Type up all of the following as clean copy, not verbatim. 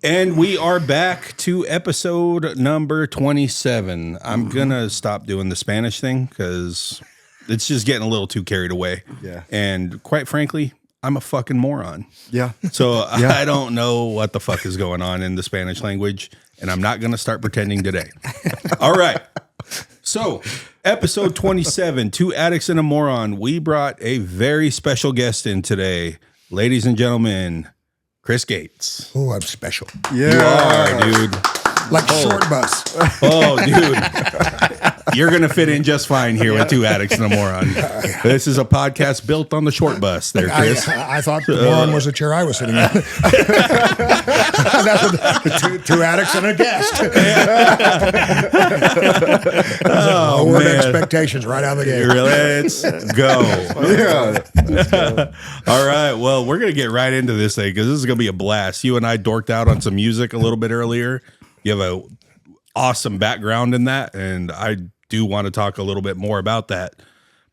And we are back to episode number 27. I'm going to stop doing the Spanish thing because it's just getting a little too carried away. Yeah. And quite frankly, I'm a fucking moron. Yeah. So I don't know what the fuck is going on in the Spanish language, and I'm not going to start pretending today. All right. So, episode 27, Two Addicts and a Moron. We brought a very special guest in today. Ladies and gentlemen, Chris Gates. Oh, I'm special. Yeah. You are, dude. Like short bus. Oh, dude. You're going to fit in just fine here with Two Addicts and a Moron. This is a podcast built on the short bus there, Chris. I thought the moron was the chair I was sitting in. That's what the two addicts and a guest. Lowered expectations right out of the gate. Let's go. Yeah. All right. Well, we're going to get right into this thing because this is going to be a blast. You and I dorked out on some music a little bit earlier. You have a awesome background in that, and I do want to talk a little bit more about that.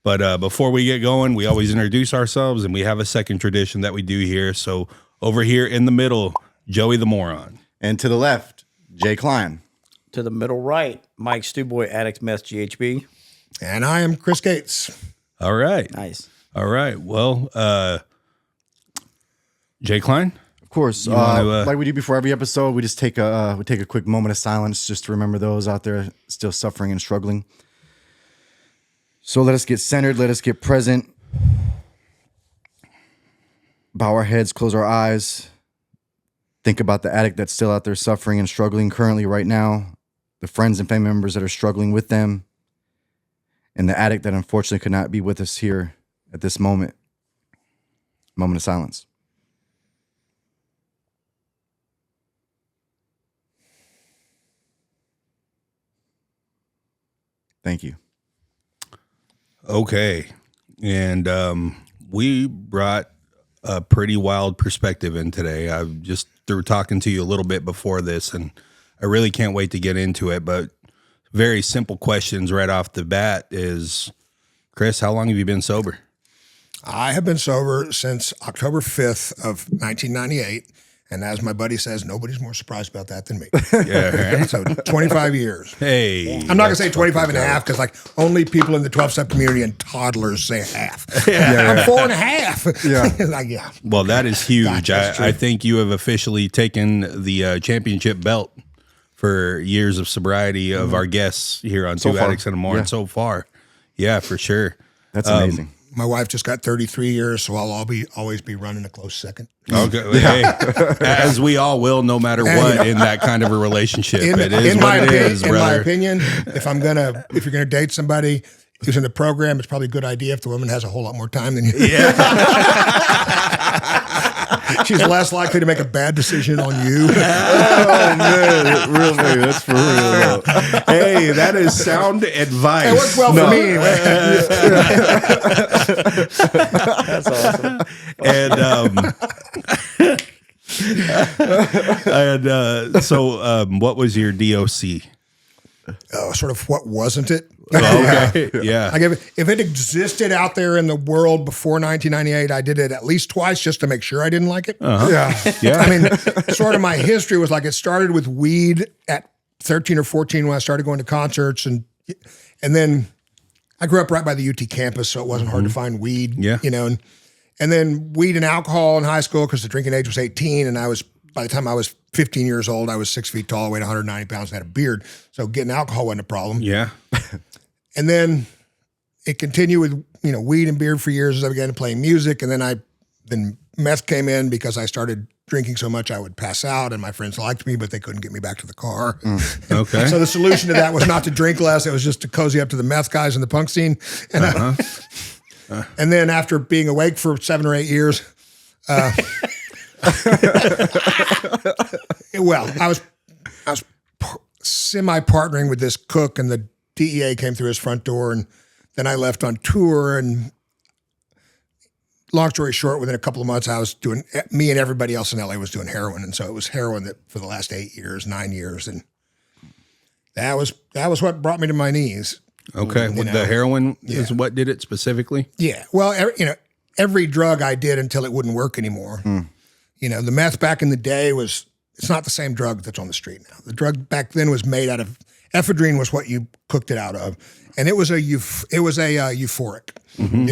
But before we get going, we always introduce ourselves, and we have a second tradition that we do here. So over here in the middle, Joey the Moron. And to the left, Jay Klein. To the middle right, Mike Stewboy, Addict Meth GHB. And I am Chris Gates. All right. Nice. All right. Well, Jay Klein? Of course, like we do before every episode, we just take a quick moment of silence just to remember those out there still suffering and struggling. So let us get centered. Let us get present. Bow our heads, close our eyes. Think about the addict that's still out there suffering and struggling currently right now, the friends and family members that are struggling with them, and the addict that unfortunately could not be with us here at this moment. Moment of silence. Thank you. Okay. And we brought a pretty wild perspective in today. I just through talking to you a little bit before this, and I really can't wait to get into it. But very simple questions right off the bat is, Chris, how long have you been sober? I have been sober since October 5th of 1998. And as my buddy says, nobody's more surprised about that than me. Yeah. Right? So 25 years. Hey. I'm not going to say 25 and a half because like only people in the 12-step community and toddlers say half. I'm 4 and a half. Yeah. Like, yeah. Well, that is huge. Gotcha. I think you have officially taken the championship belt for years of sobriety of our guests here on Two far. Addicts and a Moron so far. Yeah, for sure. That's amazing. My wife just got 33 years, so I'll always be running a close second. Okay. Hey, as we all will, no matter what, in that kind of a relationship. It is what it is, brother. In my opinion, if you're gonna date somebody who's in the program, it's probably a good idea if the woman has a whole lot more time than you. Yeah. She's less likely to make a bad decision on you. Oh, man. Really, that's for real. Hey, that is sound advice. It worked well for me anyway. That's awesome. And what was your DOC? Sort of what wasn't it? Okay. Yeah. Like if it existed out there in the world before 1998, I did it at least twice just to make sure I didn't like it. Yeah. I mean, sort of my history was like it started with weed at 13 or 14 when I started going to concerts, and then I grew up right by the UT campus, so it wasn't hard to find weed. Yeah. And then weed and alcohol in high school because the drinking age was 18, and by the time I was 15 years old, I was 6 feet tall, weighed 190 pounds, and had a beard. So getting alcohol wasn't a problem. Yeah. And then it continued with, weed and beer for years as I began playing music. And then meth came in because I started drinking so much I would pass out, and my friends liked me, but they couldn't get me back to the car. Okay. So the solution to that was not to drink less. It was just to cozy up to the meth guys in the punk scene. And, and then after being awake for 7 or 8 years, I was semi-partnering with this cook, and the DEA came through his front door, and then I left on tour, and long story short, within a couple of months, me and everybody else in LA was doing heroin. And so it was heroin that for the last 9 years. And that was what brought me to my knees. Okay. The heroin is what did it specifically? Yeah. Well, every drug I did until it wouldn't work anymore. The meth back in the day it's not the same drug that's on the street now. The drug back then was made out of ephedrine, was what you cooked it out of, and it was a euphoric. It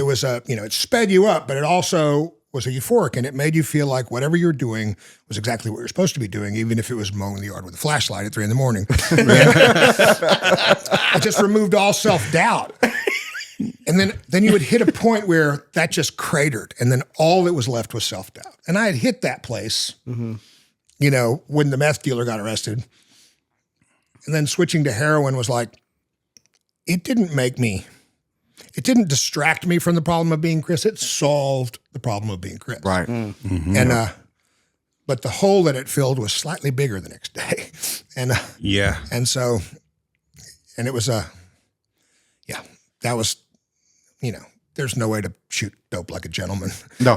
was it sped you up, but it also was a euphoric, and it made you feel like whatever you're doing was exactly what you're supposed to be doing, even if it was mowing the yard with a flashlight at 3 a.m. It just removed all self-doubt. And then you would hit a point where that just cratered, and then all that was left was self-doubt. And I had hit that place, when the meth dealer got arrested. And then switching to heroin was like, it didn't distract me from the problem of being Chris. It solved the problem of being Chris. Right. And but the hole that it filled was slightly bigger the next day. And and so, and it was that was, there's no way to shoot dope like a gentleman. No.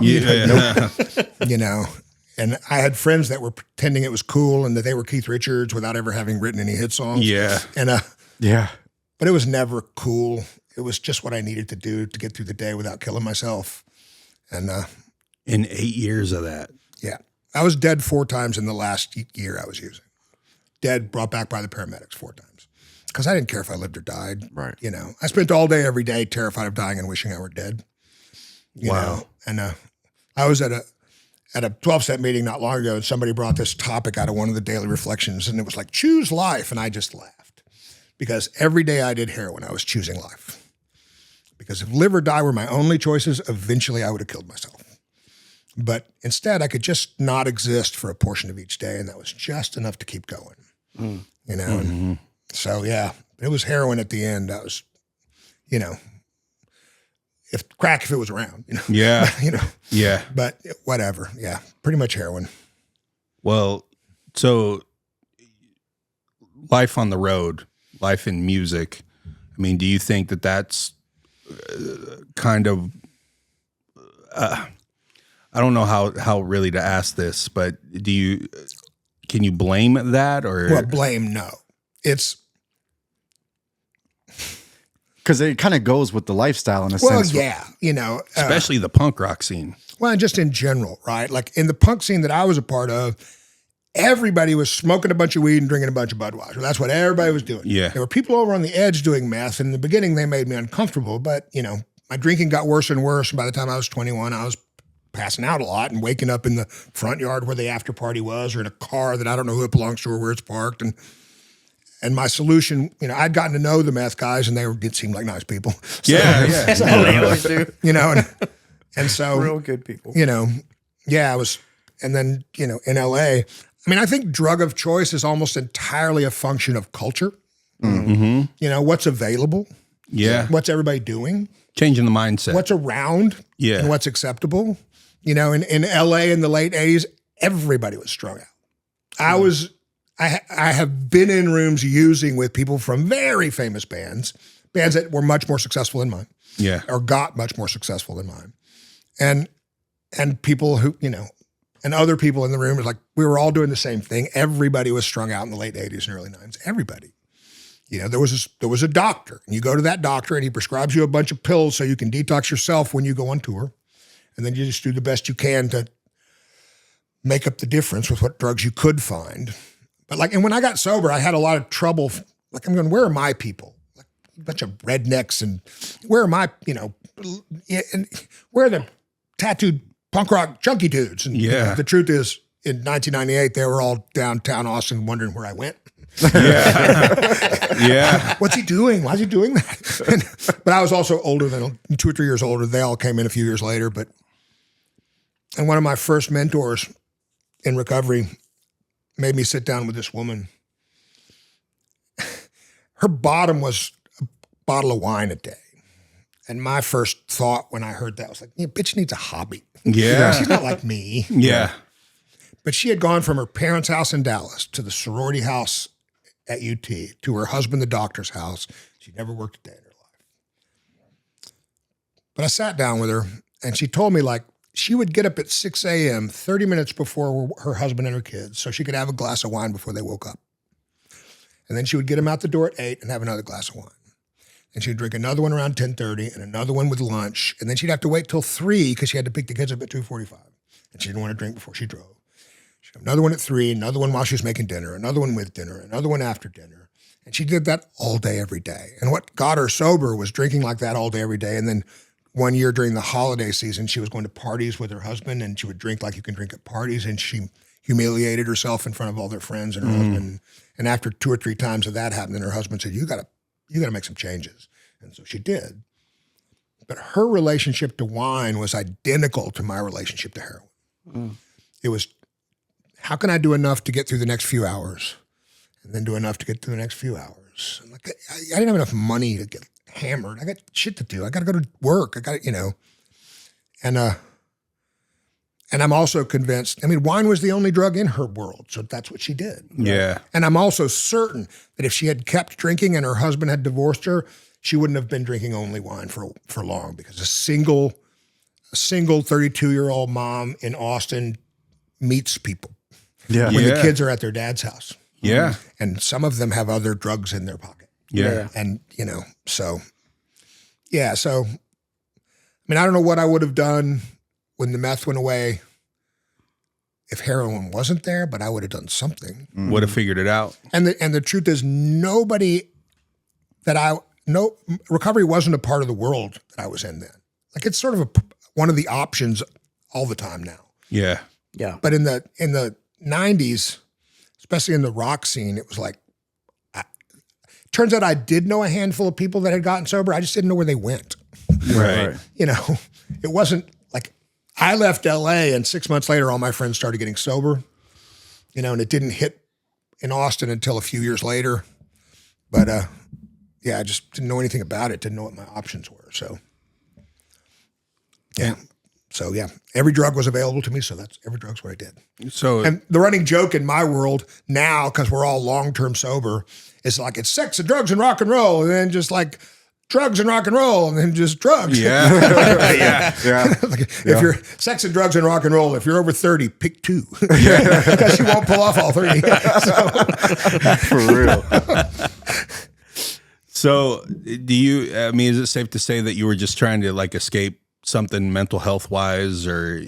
And I had friends that were pretending it was cool and that they were Keith Richards without ever having written any hit songs. Yeah. And Yeah. but it was never cool. It was just what I needed to do to get through the day without killing myself. And In 8 years of that. yeah, I was dead 4 times in the last year I was using. Dead, brought back by the paramedics 4 times. Because I didn't care if I lived or died. Right. I spent all day, every day terrified of dying and wishing I were dead. You know? And I was at a 12-step meeting not long ago, and somebody brought this topic out of one of the daily reflections, and it was like, choose life. And I just laughed. Because every day I did heroin, I was choosing life. Because if live or die were my only choices, eventually I would have killed myself. But instead, I could just not exist for a portion of each day, and that was just enough to keep going. And so, yeah, it was heroin at the end. That was, if it was around, Yeah. Yeah. But whatever, yeah, pretty much heroin. Well, so life on the road, life in music. I mean, do you think that that's kind of, I don't know how really to ask this, but can you blame that or? Well, blame, no. It's, Because it kind of goes with the lifestyle in a well, sense. yeah, especially the punk rock scene. well, and just in general, right? Like in the punk scene that I was a part of, everybody was smoking a bunch of weed and drinking a bunch of Budweiser. That's what everybody was doing. Yeah. There were people over on the edge doing meth. In the beginning, they made me uncomfortable, but my drinking got worse and worse. And by the time I was 21, I was passing out a lot and waking up in the front yard where the after party was, or in a car that I don't know who it belongs to or where it's parked. And my solution, I'd gotten to know the meth guys, and they seemed like nice people. So, Yeah. That's all they always do. and so, Real good people. I was, and then, in LA, I mean, I think drug of choice is almost entirely a function of culture. What's available, Yeah. what's everybody doing, Changing the mindset. what's around, Yeah. and what's acceptable. In LA in the late 80s, everybody was strung out. I have been in rooms using with people from very famous bands that were much more successful than mine. Yeah. Or got much more successful than mine. And people who, and other people in the room, was like, we were all doing the same thing. Everybody was strung out in the late 80s and early 90s. Everybody. There was a doctor, and you go to that doctor and he prescribes you a bunch of pills so you can detox yourself when you go on tour. And then you just do the best you can to make up the difference with what drugs you could find. But and when I got sober, I had a lot of trouble. Like, I'm going, where are my people? Like a bunch of rednecks, and where are my, and where are the tattooed punk rock junkie dudes? And Yeah. The truth is, in 1998, they were all downtown Austin wondering where I went. Yeah. Yeah. What's he doing? Why is he doing that? But I was also older than 2 or 3 years older. They all came in a few years later. And one of my first mentors in recovery made me sit down with this woman. Her bottom was a bottle of wine a day. And my first thought when I heard that was like, bitch needs a hobby. Yeah. She's not like me. Yeah. But she had gone from her parents' house in Dallas to the sorority house at UT to her husband, the doctor's house. She'd never worked a day in her life. But I sat down with her, and she told me, she would get up at 6 a.m., 30 minutes before her husband and her kids, so she could have a glass of wine before they woke up. And then she would get them out the door at 8 and have another glass of wine. And she'd drink another one around 10:30 and another one with lunch. And then she'd have to wait till 3 because she had to pick the kids up at 2:45. And she didn't want to drink before she drove. Another one at 3, another one while she was making dinner, another one with dinner, another one after dinner. And she did that all day, every day. And what got her sober was drinking like that all day, every day. And then one year during the holiday season, she was going to parties with her husband, and she would drink like you can drink at parties. And she humiliated herself in front of all their friends and her husband. And after 2 or 3 times of that happened, then her husband said, you gotta make some changes. And so she did. But her relationship to wine was identical to my relationship to heroin. It was, how can I do enough to get through the next few hours, and then do enough to get through the next few hours? And like, I didn't have enough money to get hammered. I got shit to do. I got to go to work. I got to, and I'm also convinced, I mean, wine was the only drug in her world, so that's what she did. Yeah. And I'm also certain that if she had kept drinking and her husband had divorced her, she wouldn't have been drinking only wine for long, because a single 32-year-old mom in Austin meets people Yeah. when Yeah. the kids are at their dad's house. Yeah. And some of them have other drugs in their pocket. Yeah. And, so, yeah. So, I mean, I don't know what I would have done when the meth went away if heroin wasn't there, but I would have done something. Would have figured it out. And the truth is, recovery wasn't a part of the world that I was in then. Like, it's sort of one of the options all the time now. Yeah. Yeah. But in the 90s, especially in the rock scene, it was like, turns out I did know a handful of people that had gotten sober. I just didn't know where they went. Right. It wasn't like I left LA and 6 months later, all my friends started getting sober, and it didn't hit in Austin until a few years later. But I just didn't know anything about it. Didn't know what my options were. So, yeah. So, yeah, every drug was available to me. So every drug's what I did. So, And the running joke in my world now, because we're all long-term sober, is like it's sex and drugs and rock and roll, and then just like drugs and rock and roll, and then just drugs. yeah. Yeah. Yeah. Like if you're sex and drugs and rock and roll, if you're over 30, pick 2 because you won't pull off all 3. For real. So is it safe to say that you were just trying to like escape something mental health wise, or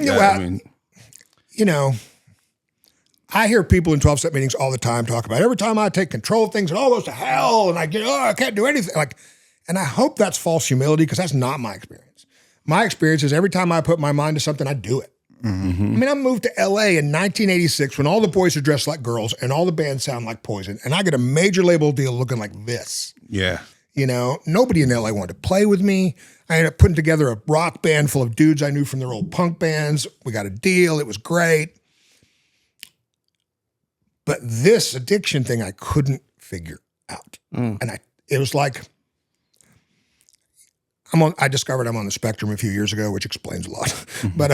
I hear people in 12-step meetings all the time talk about every time I take control of things, it all goes to hell, and I can't do anything. And I hope that's false humility, because that's not my experience. My experience is every time I put my mind to something, I do it. Mm-hmm. I mean, I moved to LA in 1986 when all the boys are dressed like girls and all the bands sound like Poison, and I get a major label deal looking like this. Yeah. Nobody in LA wanted to play with me. I ended up putting together a rock band full of dudes I knew from their old punk bands. We got a deal. It was great. But this addiction thing I couldn't figure out. And it was like, I discovered I'm on the spectrum a few years ago, which explains a lot. Mm-hmm. But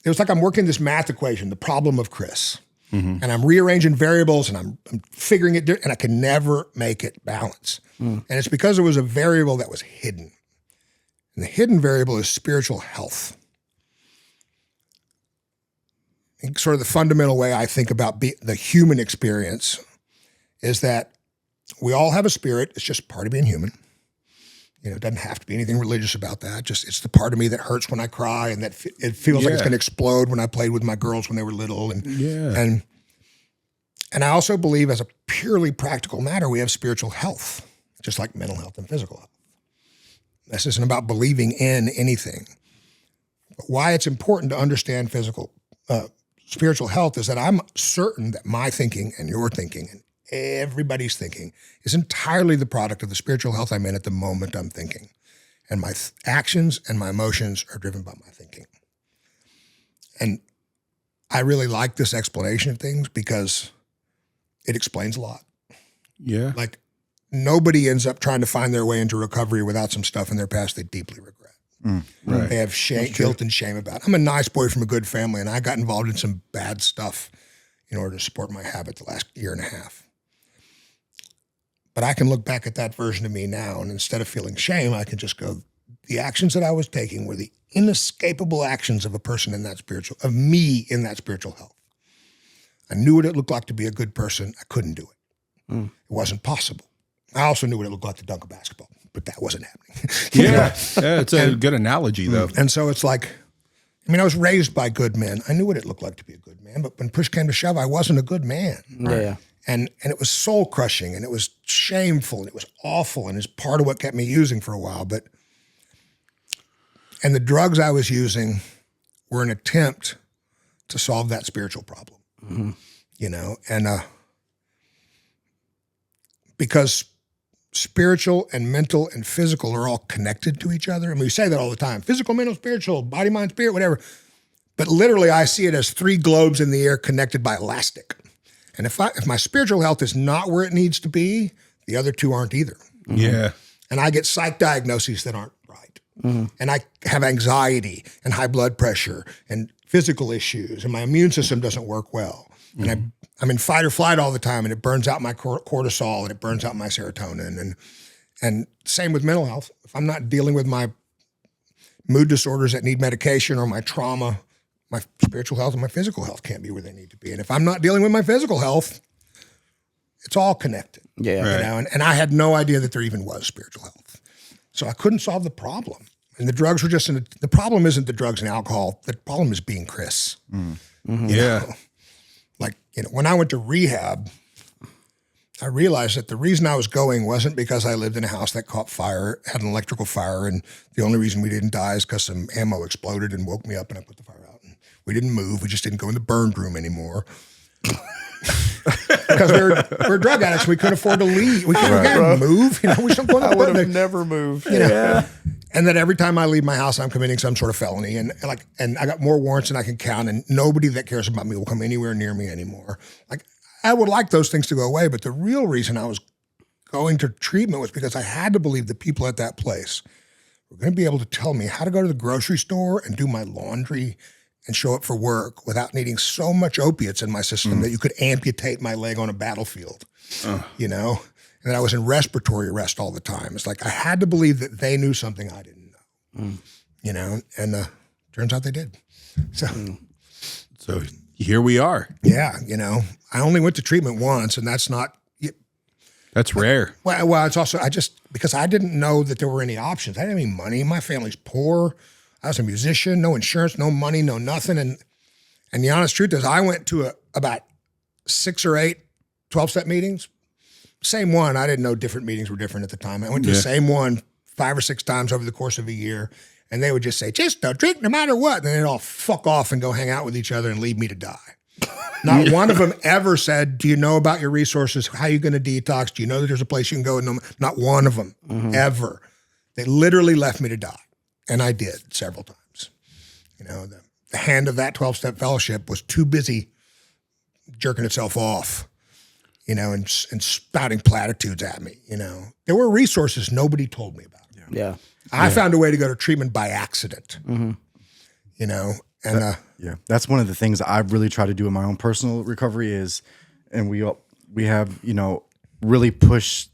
it was like I'm working this math equation, the problem of Chris. Mm-hmm. And I'm rearranging variables, and I'm figuring it, and I can never make it balance. And it's because there was a variable that was hidden. And the hidden variable is spiritual health. And sort of the fundamental way I think about the human experience is that we all have a spirit. It's just part of being human. It doesn't have to be anything religious about that. Just it's the part of me that hurts when I cry, and that it feels like it's going to explode when I played with my girls when they were little. And I also believe, as a purely practical matter, we have spiritual health, just like mental health and physical health. This isn't about believing in anything. But why it's important to understand spiritual health is that I'm certain that my thinking and your thinking and everybody's thinking is entirely the product of the spiritual health I'm in at the moment I'm thinking. And my actions and my emotions are driven by my thinking. And I really like this explanation of things because it explains a lot. Yeah. Like, nobody ends up trying to find their way into recovery without some stuff in their past they deeply regret. Right. They have guilt and shame about it. I'm a nice boy from a good family, and I got involved in some bad stuff in order to support my habit the last year and a half. But I can look back at that version of me now, and instead of feeling shame, I can just go, the actions that I was taking were the inescapable actions of me in that spiritual health. I knew what it looked like to be a good person. I couldn't do it. It wasn't possible. I also knew what it looked like to dunk a basketball, but that wasn't happening. Yeah. Yeah. It's a good analogy, though. And so it's like, I mean, I was raised by good men. I knew what it looked like to be a good man, but when push came to shove, I wasn't a good man. Yeah. And it was soul crushing, and it was shameful, and it was awful, and it's part of what kept me using for a while. And the drugs I was using were an attempt to solve that spiritual problem, you know, and because spiritual and mental and physical are all connected to each other. I mean, we say that all the time: physical, mental, spiritual, body, mind, spirit, whatever. But literally, I see it as 3 globes in the air connected by elastic. And if my spiritual health is not where it needs to be, the other 2 aren't either. Yeah. And I get psych diagnoses that aren't right. And I have anxiety and high blood pressure and physical issues, and my immune system doesn't work well. And I'm in fight or flight all the time, and it burns out my cortisol and it burns out my serotonin. And same with mental health. If I'm not dealing with my mood disorders that need medication or my trauma, my spiritual health and my physical health can't be where they need to be. And if I'm not dealing with my physical health, it's all connected. Yeah. You know, and I had no idea that there even was spiritual health. So I couldn't solve the problem. And the drugs were just the problem isn't the drugs and alcohol. The problem is being Chris. Yeah. Like, you know, when I went to rehab, I realized that the reason I was going wasn't because I lived in a house that caught fire, had an electrical fire, and the only reason we didn't die is because some ammo exploded and woke me up and I put the fire out. And we didn't move. We just didn't go in the burned room anymore. Because we're drug addicts. We couldn't afford to leave. We couldn't move. You know, we still going to would have never moved. You know? And then every time I leave my house, I'm committing some sort of felony. And I got more warrants than I can count. And nobody that cares about me will come anywhere near me anymore. Like, I would like those things to go away. But the real reason I was going to treatment was because I had to believe the people at that place were going to be able to tell me how to go to the grocery store and do my laundry and show up for work without needing so much opiates in my system that you could amputate my leg on a battlefield, you know? And that I was in respiratory arrest all the time. It's like I had to believe that they knew something I didn't know, you know? And turns out they did. So here we are. yeah, you know, I only went to treatment once, and that's not, That's rare. well, it's also, because I didn't know that there were any options. I didn't have any money. My family's poor. I was a musician, no insurance, no money, no nothing. And the honest truth is I went to about 6 or 8 12-step meetings. Same one. I didn't know different meetings were different at the time. I went to the same one 5 or 6 times over the course of a year. And they would just say, just don't drink no matter what. And then they'd all fuck off and go hang out with each other and leave me to die. Not one of them ever said, do you know about your resources? How are you going to detox? Do you know that there's a place you can go? Not one of them ever. They literally left me to die. And I did several times. You know, the hand of that 12-step fellowship was too busy jerking itself off, you know, and spouting platitudes at me, you know. There were resources nobody told me about. Yeah. I found a way to go to treatment by accident, you know, and Yeah, that's one of the things I really try to do in my own personal recovery is, and we have, you know, really push.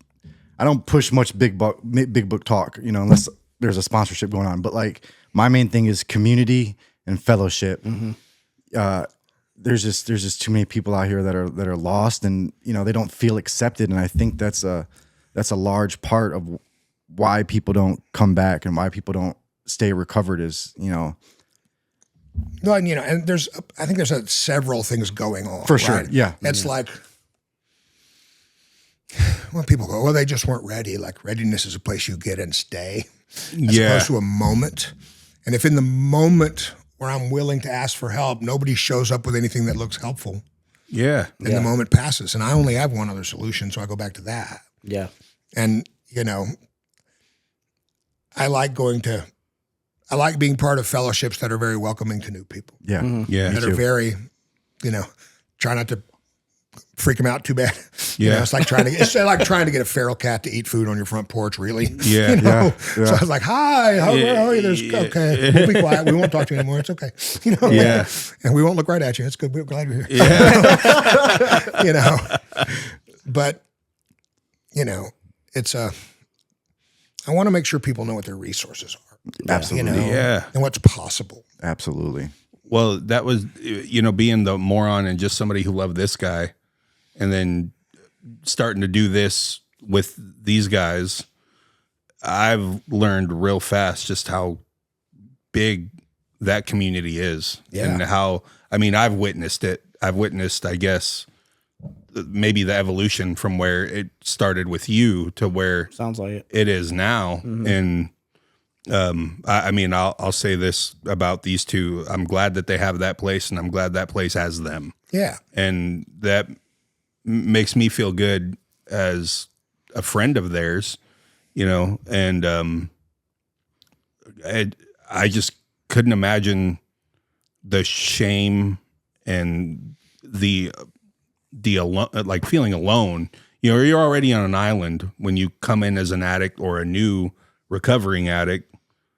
I don't push much big book talk, you know, unless there's a sponsorship going on. But like my main thing is community and fellowship. There's just too many people out here that are lost, and you know they don't feel accepted. And I think that's a large part of why people don't come back and why people don't stay recovered. Is, you know. well, and, you know, and I think there's several things going on. For sure, right? yeah. It's like when people go, well, they just weren't ready. Like readiness is a place you get and stay, as opposed to a moment. And if in the moment where I'm willing to ask for help, nobody shows up with anything that looks helpful, Yeah. then the moment passes. And I only have one other solution, so I go back to that. Yeah. And, you know, I like being part of fellowships that are very welcoming to new people, Yeah, Yeah. that are very, you know, try not to freak them out too bad. You know, it's like trying to get a feral cat to eat food on your front porch, really. Yeah. You know? Yeah. So I was like, hi, how are you? Okay, we'll be quiet. We won't talk to you anymore. It's okay. You know? Yeah. And we won't look right at you. It's good. We're glad you're here. Yeah. You know, but, you know, it's I want to make sure people know what their resources are. absolutely, You know, Yeah. and what's possible. absolutely. Well, that was, you know, being the moron and just somebody who loved this guy and then starting to do this with these guys, I've learned real fast just how big that community is, Yeah. and how, I mean, I've witnessed it. I've witnessed, I guess, maybe the evolution from where it started with you to where Sounds like it. it is now. And I mean, I'll say this about these two. I'm glad that they have that place, and I'm glad that place has them. Yeah. And that makes me feel good as a friend of theirs, you know, and I just couldn't imagine the shame and the like feeling alone. You know, you're already on an island when you come in as an addict or a new recovering addict.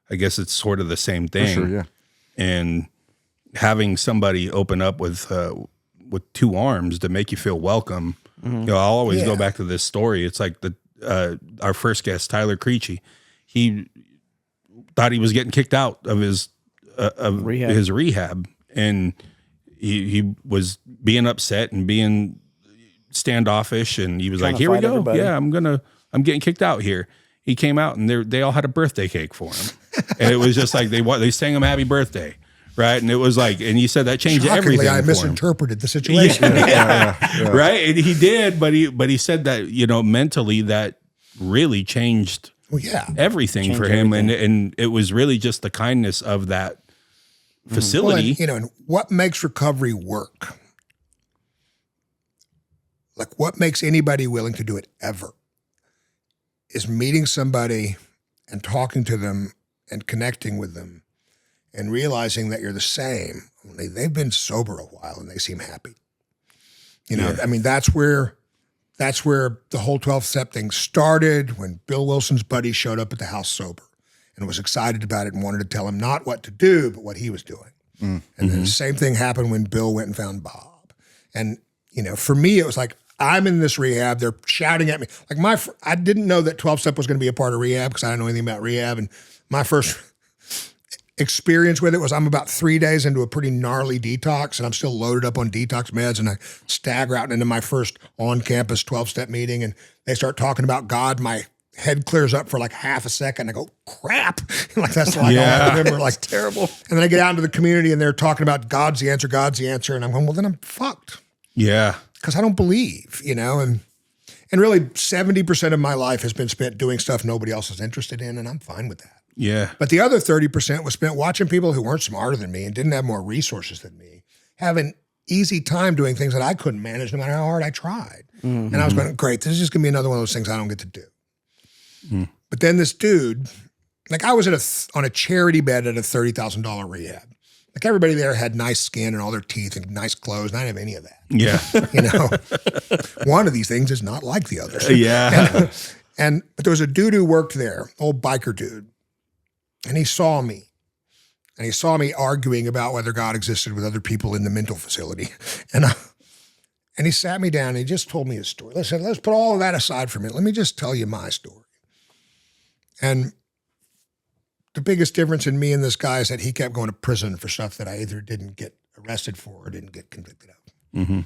I guess it's sort of the same thing. sure, yeah. And having somebody open up with two arms to make you feel welcome. You know, I'll always go back to this story. It's like our first guest, Tyler Creechy. He thought he was getting kicked out of his rehab, and he was being upset and being standoffish, and he was Trying like, to "Here we fight go. everybody. Yeah, I'm getting kicked out here." He came out, and they all had a birthday cake for him, and it was just like they sang him happy birthday, right? And it was like, and he said that changed Shockingly, everything. I for him. misinterpreted the situation. Right? And he did, but he said that, you know, mentally that really changed Well, yeah. everything for him, and it was really just the kindness of that Well, facility. and, you know, and what makes recovery work? Like, what makes anybody willing to do it ever is meeting somebody and talking to them and connecting with them and realizing that you're the same. Only they've been sober a while and they seem happy. You know, I mean, that's where the whole 12-step thing started, when Bill Wilson's buddy showed up at the house sober and was excited about it and wanted to tell him not what to do, but what he was doing. And then the same thing happened when Bill went and found Bob. And, you know, for me, it was like, I'm in this rehab. They're shouting at me. Like I didn't know that 12-step was going to be a part of rehab because I didn't know anything about rehab. And my first experience with it was I'm about 3 days into a pretty gnarly detox, and I'm still loaded up on detox meds, and I stagger out into my first on-campus 12-step meeting, and they start talking about God. My head clears up for like half a second. I go, crap. Like, that's like all I remember. Like, terrible. And then I get out into the community, and they're talking about God's the answer. And I'm going, well, then I'm fucked. Yeah. Because I don't believe, you know, and really 70% of my life has been spent doing stuff nobody else is interested in, and I'm fine with that. Yeah. But the other 30% was spent watching people who weren't smarter than me and didn't have more resources than me have an easy time doing things that I couldn't manage no matter how hard I tried. And I was going, great, this is just going to be another one of those things I don't get to do. But then this dude, like, I was on a charity bed at a $30,000 rehab. Like, everybody there had nice skin and all their teeth and nice clothes, and I didn't have any of that. Yeah. You know, one of these things is not like the others. Yeah. But there was a dude who worked there, old biker dude, and he saw me. And he saw me arguing about whether God existed with other people in the mental facility. And he sat me down and he just told me his story. Listen, let's put all of that aside for a minute. Let me just tell you my story. And the biggest difference in me and this guy is that he kept going to prison for stuff that I either didn't get arrested for or didn't get convicted of.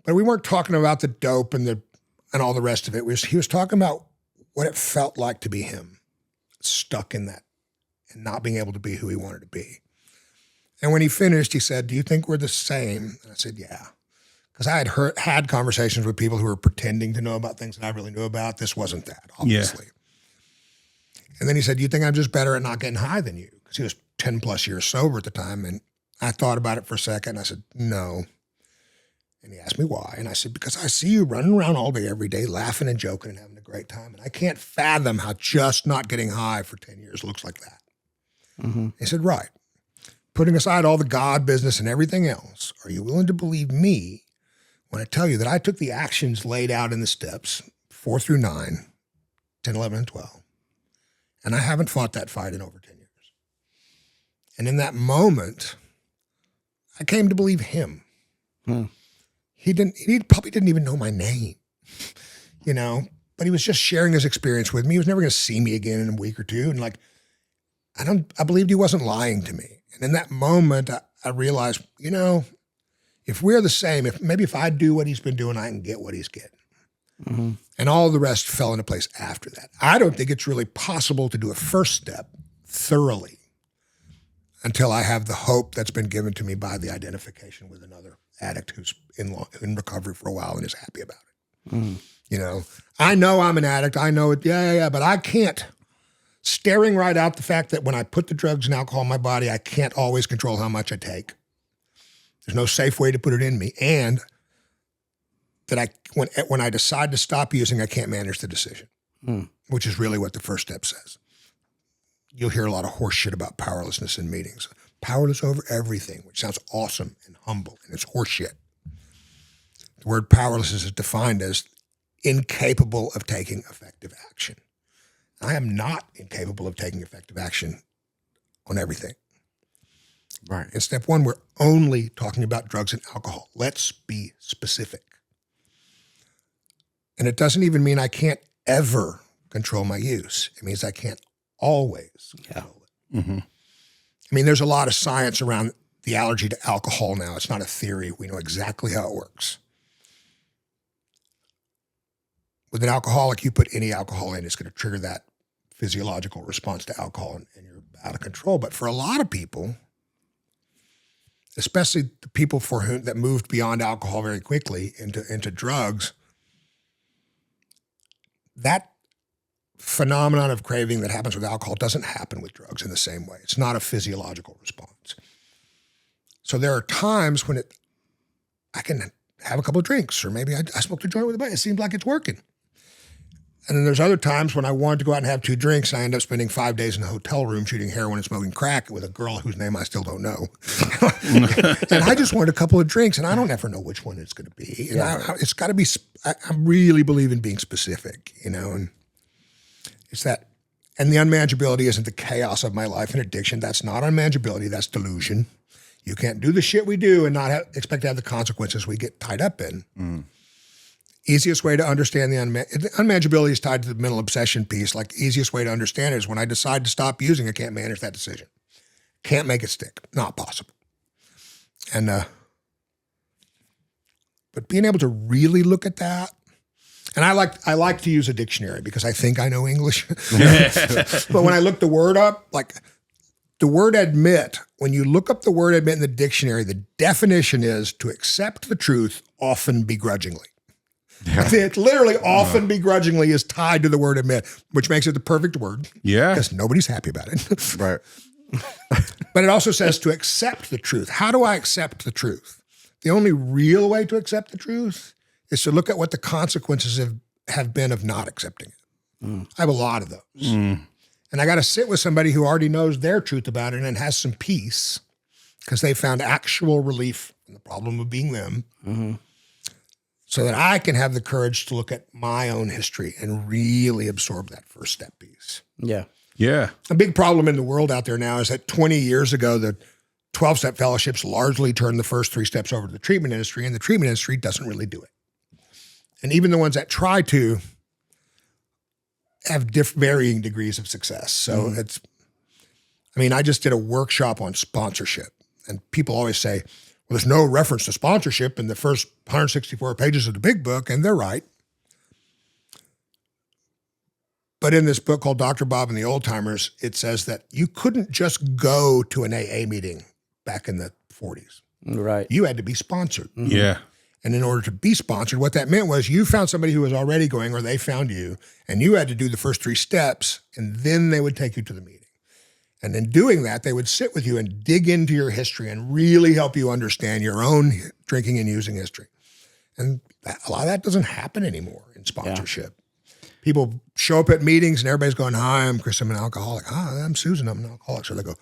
But we weren't talking about the dope and all the rest of it. He was talking about what it felt like to be him, stuck in that and not being able to be who he wanted to be. And when he finished, he said, "Do you think we're the same?" And I said, "Yeah." Because I had had conversations with people who were pretending to know about things that I really knew about. This wasn't that, obviously. And then he said, "Do you think I'm just better at not getting high than you?" Because he was 10 plus years sober at the time. And I thought about it for a second. And I said, "No." And he asked me why. And I said, "Because I see you running around all day, every day, laughing and joking and having a great time. And I can't fathom how just not getting high for 10 years looks like that." He said, "Right. Putting aside all the God business and everything else, are you willing to believe me when I tell you that I took the actions laid out in the steps 4 through 9, 10, 11, and 12, and I haven't fought that fight in over 10 years. And in that moment, I came to believe him. He probably didn't even know my name, you know, but he was just sharing his experience with me. He was never going to see me again in a week or two. And like, I believed he wasn't lying to me. And in that moment, I realized, you know, if we're the same, if I do what he's been doing, I can get what he's getting. And all the rest fell into place after that. I don't think it's really possible to do a first step thoroughly until I have the hope that's been given to me by the identification with another addict who's in recovery for a while and is happy about it. You know I'm an addict. I know it. Yeah. But I can't. Staring right out the fact that when I put the drugs and alcohol in my body, I can't always control how much I take. There's no safe way to put it in me. And that when I decide to stop using, I can't manage the decision, which is really what the first step says. You'll hear a lot of horse shit about powerlessness in meetings. Powerless over everything, which sounds awesome and humble, and it's horse shit. The word powerless is defined as incapable of taking effective action. I am not incapable of taking effective action on everything. Right. In step one, we're only talking about drugs and alcohol. Let's be specific. And it doesn't even mean I can't ever control my use. It means I can't always control it. Mm-hmm. I mean, there's a lot of science around the allergy to alcohol now. It's not a theory. We know exactly how it works. With an alcoholic, you put any alcohol in, it's going to trigger that physiological response to alcohol, and you're out of control. But for a lot of people, especially the people for whom that moved beyond alcohol very quickly into drugs, that phenomenon of craving that happens with alcohol doesn't happen with drugs in the same way. It's not a physiological response. So there are times when I can have a couple of drinks, or maybe I smoked a joint with a buddy. It seems like it's working. And then there's other times when I wanted to go out and have 2 drinks, and I end up spending 5 days in a hotel room shooting heroin and smoking crack with a girl whose name I still don't know. And I just wanted a couple of drinks, and I don't ever know which one it's going to be. And it's got to be, I really believe in being specific, and it's that. And the unmanageability isn't the chaos of my life and addiction. That's not unmanageability. That's delusion. You can't do the shit we do and not expect to have the consequences we get tied up in. Easiest way to understand the unmanageability is tied to the mental obsession piece. Like, easiest way to understand it is when I decide to stop using, I can't manage that decision. Can't make it stick. Not possible. And but being able to really look at that, and I like to use a dictionary because I think I know English. But when I look the word up, like the word admit, when you look up the word admit in the dictionary, the definition is to accept the truth, often begrudgingly. Yeah. It literally often begrudgingly is tied to the word admit, which makes it the perfect word. Yeah. Because nobody's happy about it. Right. But it also says to accept the truth. How do I accept the truth? The only real way to accept the truth is to look at what the consequences have been of not accepting it. I have a lot of those. And I got to sit with somebody who already knows their truth about it and has some peace because they found actual relief in the problem of being them. So that I can have the courage to look at my own history and really absorb that first step piece. Yeah. Yeah. A big problem in the world out there now is that 20 years ago, the 12-step fellowships largely turned the first 3 steps over to the treatment industry, and the treatment industry doesn't really do it. And even the ones that try to have varying degrees of success. So I just did a workshop on sponsorship, and people always say, well, there's no reference to sponsorship in the first 164 pages of the big book, and they're right. But in this book called Dr. Bob and the Old Timers, it says that you couldn't just go to an AA meeting back in the 40s. Right. You had to be sponsored. Yeah. And in order to be sponsored, what that meant was you found somebody who was already going, or they found you, and you had to do the first 3 steps, and then they would take you to the meeting. And in doing that, they would sit with you and dig into your history and really help you understand your own drinking and using history. And a lot of that doesn't happen anymore in sponsorship. Yeah. People show up at meetings and everybody's going, hi, I'm Chris, I'm an alcoholic. Hi, I'm Susan, I'm an alcoholic. So they go,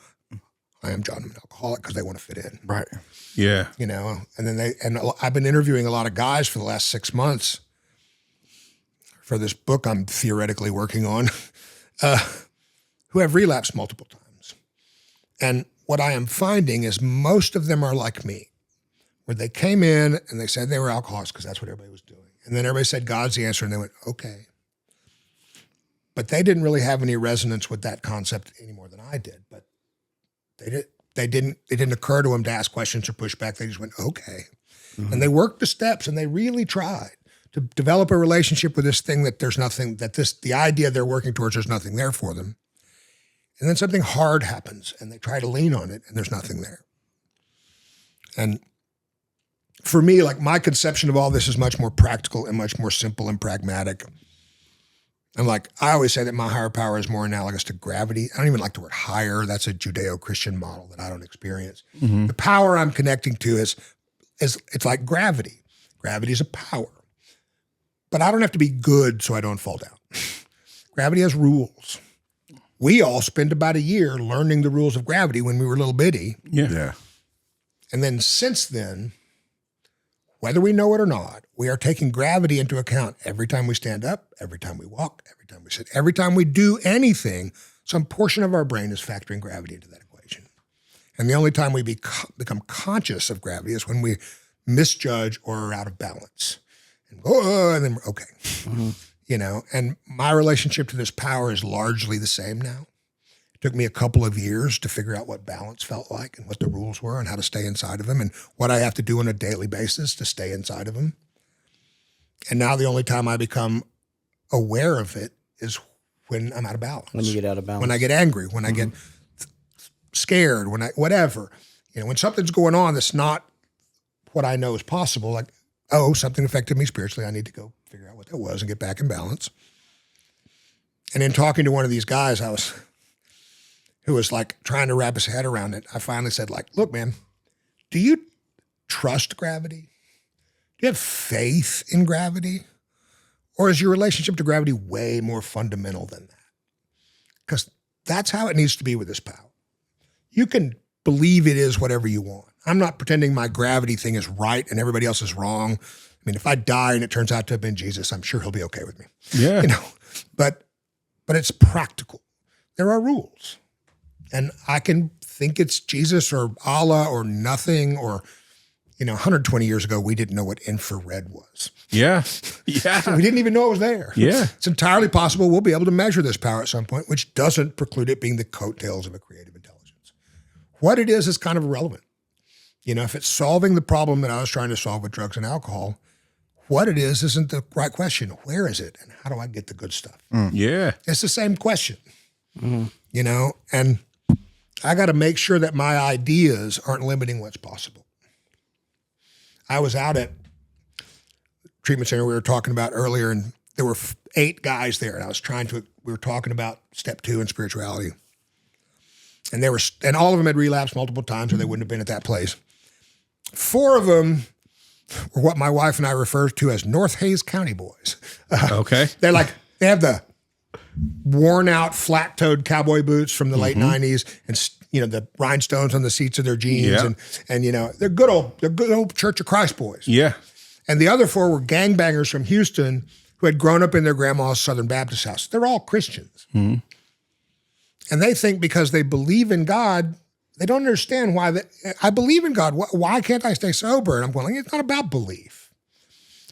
hi, I'm John, I'm an alcoholic, because they want to fit in. Right. Yeah. And then I've been interviewing a lot of guys for the last 6 months for this book I'm theoretically working on, who have relapsed multiple times. And what I am finding is most of them are like me, where they came in and they said they were alcoholics because that's what everybody was doing. And then everybody said God's the answer, and they went, okay. But they didn't really have any resonance with that concept any more than I did. But it didn't occur to them to ask questions or push back. They just went, okay. And they worked the steps, and they really tried to develop a relationship with this thing that there's nothing, the idea they're working towards, there's nothing there for them. And then something hard happens and they try to lean on it and there's nothing there. And for me, like my conception of all this is much more practical and much more simple and pragmatic. And like I always say that my higher power is more analogous to gravity. I don't even like the word higher. That's a Judeo-Christian model that I don't experience. The power I'm connecting to is it's like gravity. Gravity is a power. But I don't have to be good so I don't fall down. Gravity has rules. We all spent about a year learning the rules of gravity when we were little bitty. Yeah. And then since then, whether we know it or not, we are taking gravity into account every time we stand up, every time we walk, every time we sit, every time we do anything. Some portion of our brain is factoring gravity into that equation. And the only time we become conscious of gravity is when we misjudge or are out of balance. And go, oh, and then we're okay. You know, and my relationship to this power is largely the same now. It took me a couple of years to figure out what balance felt like and what the rules were and how to stay inside of them and what I have to do on a daily basis to stay inside of them. And now the only time I become aware of it is when I'm out of balance. When you get out of balance. When I get angry, when I get scared, whatever. You know, when something's going on that's not what I know is possible, like, oh, something affected me spiritually, I need to go figure out what that was and get back in balance. And in talking to one of these guys, who was like trying to wrap his head around it, I finally said, like, look, man, do you trust gravity? Do you have faith in gravity? Or is your relationship to gravity way more fundamental than that? Because that's how it needs to be with this power. You can believe it is whatever you want. I'm not pretending my gravity thing is right and everybody else is wrong. I mean, if I die and it turns out to have been Jesus, I'm sure he'll be okay with me. Yeah. You know, but it's practical. There are rules. And I can think it's Jesus or Allah or nothing or, you know, 120 years ago, we didn't know what infrared was. Yeah. Yeah. We didn't even know it was there. Yeah. It's entirely possible we'll be able to measure this power at some point, which doesn't preclude it being the coattails of a creative intelligence. What it is kind of irrelevant. You know, if it's solving the problem that I was trying to solve with drugs and alcohol, what it is isn't the right question. Where is it? And how do I get the good stuff? Yeah. It's the same question, you know, and I got to make sure that my ideas aren't limiting what's possible. I was out at treatment center we were talking about earlier, and there were 8 guys there, and we were talking about step 2 in spirituality. And all of them had relapsed multiple times or they wouldn't have been at that place. 4 of them were what my wife and I refer to as North Hayes County boys. Okay. They have the worn out flat-toed cowboy boots from the late 90s and, you know, the rhinestones on the seats of their jeans. Yeah. And, you know, they're good old Church of Christ boys. Yeah. And the other 4 were gangbangers from Houston who had grown up in their grandma's Southern Baptist house. They're all Christians. And they think because they believe in God, they don't understand why. I believe in God. Why can't I stay sober? And I'm going, it's not about belief.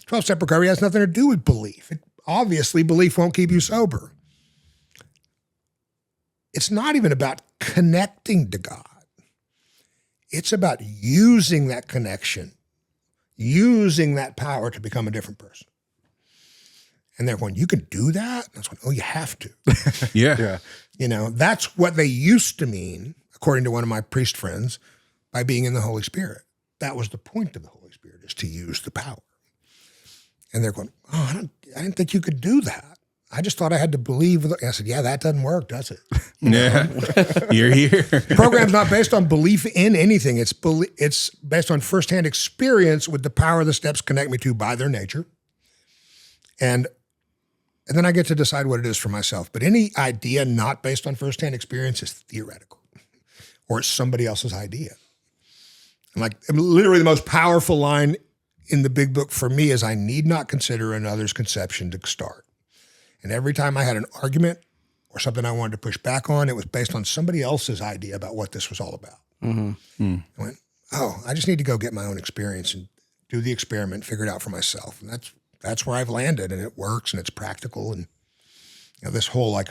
12-step recovery has nothing to do with belief. Obviously, belief won't keep you sober. It's not even about connecting to God. It's about using that connection, using that power to become a different person. And they're going, you can do that? And I was going, oh, you have to. Yeah. Yeah. You know, that's what they used to mean, according to one of my priest friends, by being in the Holy Spirit. That was the point of the Holy Spirit, is to use the power. And they're going, oh, I didn't think you could do that. I just thought I had to believe. I said, yeah, that doesn't work, does it? Yeah. You're here. The program's not based on belief in anything. It's based on firsthand experience with the power the steps connect me to by their nature. And then I get to decide what it is for myself. But any idea not based on firsthand experience is theoretical, or it's somebody else's idea. And like literally the most powerful line in the big book for me is, I need not consider another's conception to start. And every time I had an argument or something I wanted to push back on, it was based on somebody else's idea about what this was all about. I went, oh, I just need to go get my own experience and do the experiment, figure it out for myself. And that's where I've landed, and it works and it's practical. And you know, this whole like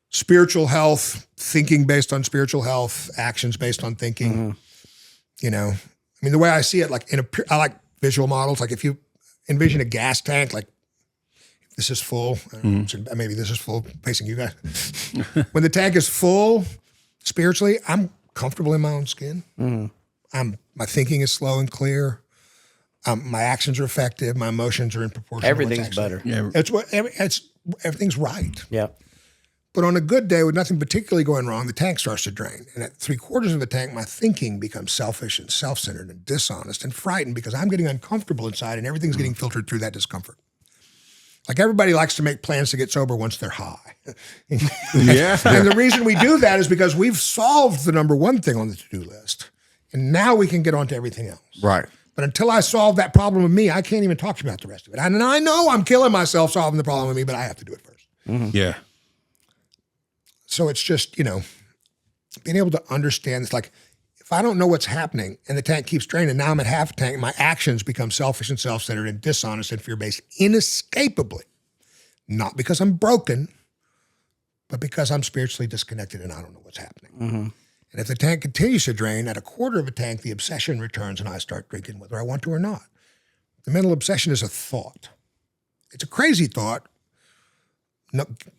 spiritual health, thinking based on spiritual health, actions based on thinking, you know, I mean, the way I see it, like I like visual models. Like if you envision a gas tank, like This is full. Maybe this is full, facing you guys. When the tank is full, spiritually, I'm comfortable in my own skin. My thinking is slow and clear. My actions are effective. My emotions are in proportion. Everything's better. Yeah. Everything's right. Yeah. But on a good day with nothing particularly going wrong, the tank starts to drain. And at 3/4 of the tank, my thinking becomes selfish and self-centered and dishonest and frightened because I'm getting uncomfortable inside and everything's getting filtered through that discomfort. Like everybody likes to make plans to get sober once they're high. Yeah. And the reason we do that is because we've solved the number one thing on the to-do list. And now we can get on to everything else. Right. But until I solve that problem with me, I can't even talk to you about the rest of it. And I know I'm killing myself solving the problem with me, but I have to do it first. Yeah. So it's just, being able to understand. It's like, if I don't know what's happening and the tank keeps draining, now I'm at half a tank, my actions become selfish and self-centered and dishonest and fear-based inescapably. Not because I'm broken, but because I'm spiritually disconnected and I don't know what's happening. And if the tank continues to drain, at 1/4 of a tank, the obsession returns and I start drinking whether I want to or not. The mental obsession is a thought. It's a crazy thought,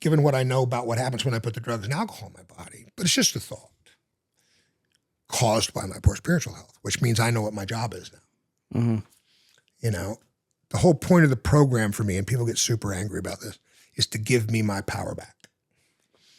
given what I know about what happens when I put the drugs and alcohol in my body. But it's just a thought caused by my poor spiritual health, which means I know what my job is now. The whole point of the program for me, and people get super angry about this, is to give me my power back.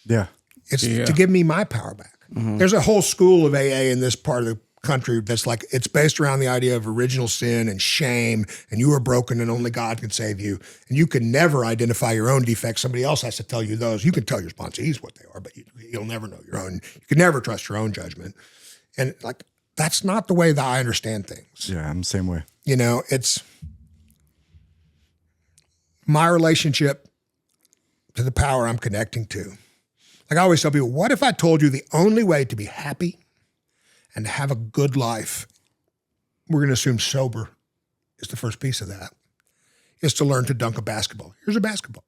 Yeah. It's to give me my power back. There's a whole school of AA in this part of the country that's like, it's based around the idea of original sin and shame, and you are broken and only God can save you. And you can never identify your own defects. Somebody else has to tell you those. You can tell your sponsees what they are, but you'll never know your own. You can never trust your own judgment. And like, that's not the way that I understand things. Yeah, I'm the same way. It's my relationship to the power I'm connecting to. Like I always tell people, what if I told you the only way to be happy and to have a good life, we're going to assume sober is the first piece of that, is to learn to dunk a basketball. Here's a basketball.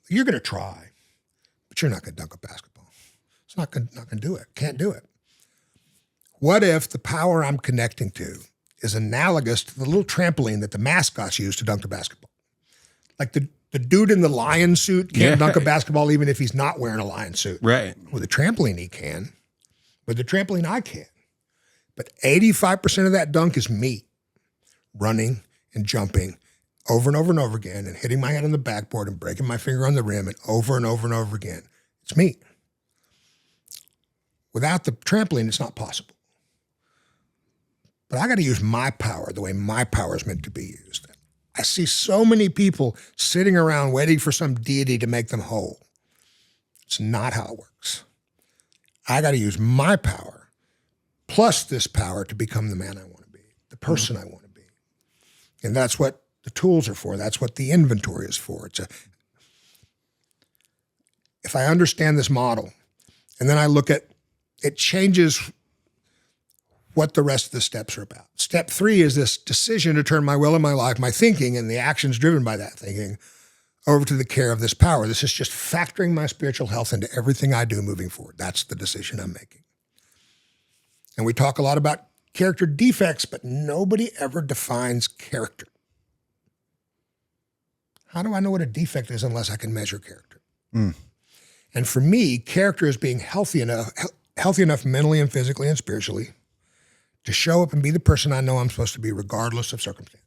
You're going to try, but you're not going to dunk a basketball. It's not going to do it. Can't do it. What if the power I'm connecting to is analogous to the little trampoline that the mascots use to dunk the basketball? Like the dude in the lion suit can't dunk a basketball even if he's not wearing a lion suit. Right. With a trampoline he can. With the trampoline I can. But 85% of that dunk is me running and jumping over and over and over again and hitting my head on the backboard and breaking my finger on the rim and over and over and over again. It's me. Without the trampoline, it's not possible. But I got to use my power the way my power is meant to be used. I see so many people sitting around waiting for some deity to make them whole. It's not how it works. I got to use my power plus this power to become the man I want to be, the person I want to be. And that's what the tools are for. That's what the inventory is for. If I understand this model and then I look at, it changes what the rest of the steps are about. Step 3 is this decision to turn my will and my life, my thinking and the actions driven by that thinking over to the care of this power. This is just factoring my spiritual health into everything I do moving forward. That's the decision I'm making. And we talk a lot about character defects, but nobody ever defines character. How do I know what a defect is unless I can measure character? And for me, character is being healthy enough mentally and physically and spiritually to show up and be the person I know I'm supposed to be regardless of circumstance.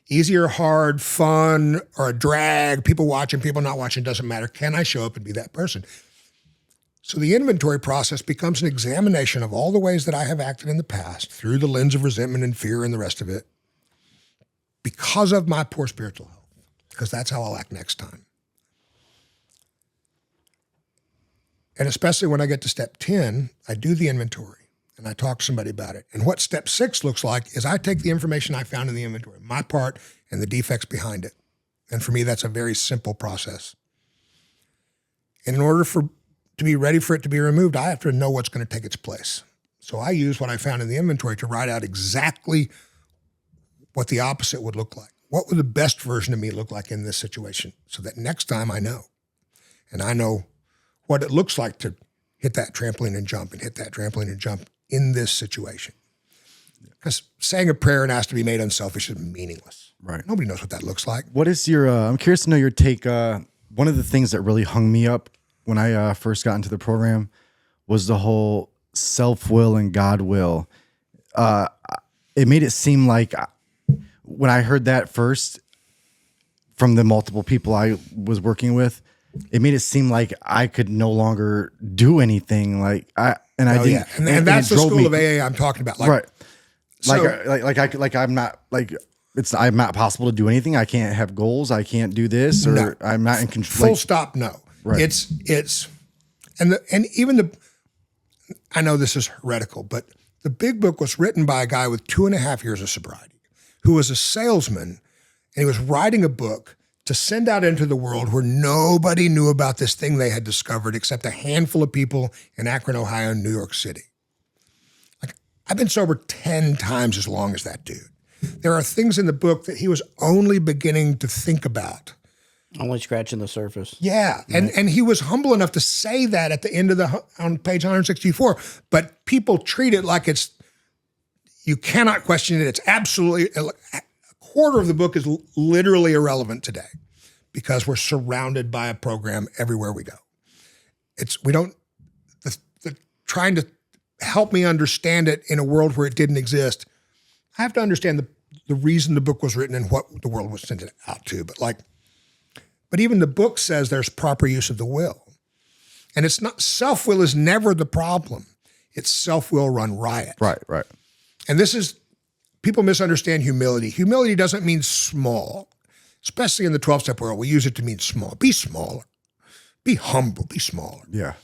Easy or hard, fun or a drag, people watching, people not watching, doesn't matter. Can I show up and be that person? So the inventory process becomes an examination of all the ways that I have acted in the past through the lens of resentment and fear and the rest of it because of my poor spiritual health, because that's how I'll act next time. And especially when I get to step 10, I do the inventory. And I talk to somebody about it. And what step 6 looks like is I take the information I found in the inventory, my part and the defects behind it. And for me, that's a very simple process. And in order to be ready for it to be removed, I have to know what's going to take its place. So I use what I found in the inventory to write out exactly what the opposite would look like. What would the best version of me look like in this situation? So that next time I know. And I know what it looks like to hit that trampoline and jump and hit that trampoline and jump in this situation. Because saying a prayer and ask to be made unselfish is meaningless. Right. Nobody knows what that looks like. What is your, I'm curious to know your take. One of the things that really hung me up when I first got into the program was the whole self-will and God will. It made it seem like when I heard that first from the multiple people I was working with, it made it seem like I could no longer do anything. I didn't. Yeah. And that's it the drove school me- of AA I'm talking about. right. So- I'm not possible to do anything. I can't have goals. I can't do this, or No. I'm not in control. Full stop. No. Right. I know this is heretical, but the big book was written by a guy with 2.5 years of sobriety who was a salesman, and he was writing a book to send out into the world where nobody knew about this thing they had discovered except a handful of people in Akron, Ohio, and New York City. Like, I've been sober 10 times as long as that dude. There are things in the book that he was only beginning to think about. Only scratching the surface. Yeah, and he was humble enough to say that at the end of on page 164. But people treat it like you cannot question it. It's absolutely a quarter of the book is literally irrelevant today because we're surrounded by a program everywhere we go. Trying to help me understand it in a world where it didn't exist. I have to understand the reason the book was written and what the world was sent it out to. But even the book says there's proper use of the will. And it's not, self-will is never the problem. It's self-will run riot. Right. And people misunderstand humility. Humility doesn't mean small, especially in the 12-step world. We use it to mean small. Be smaller. Be humble. Be smaller. Yeah.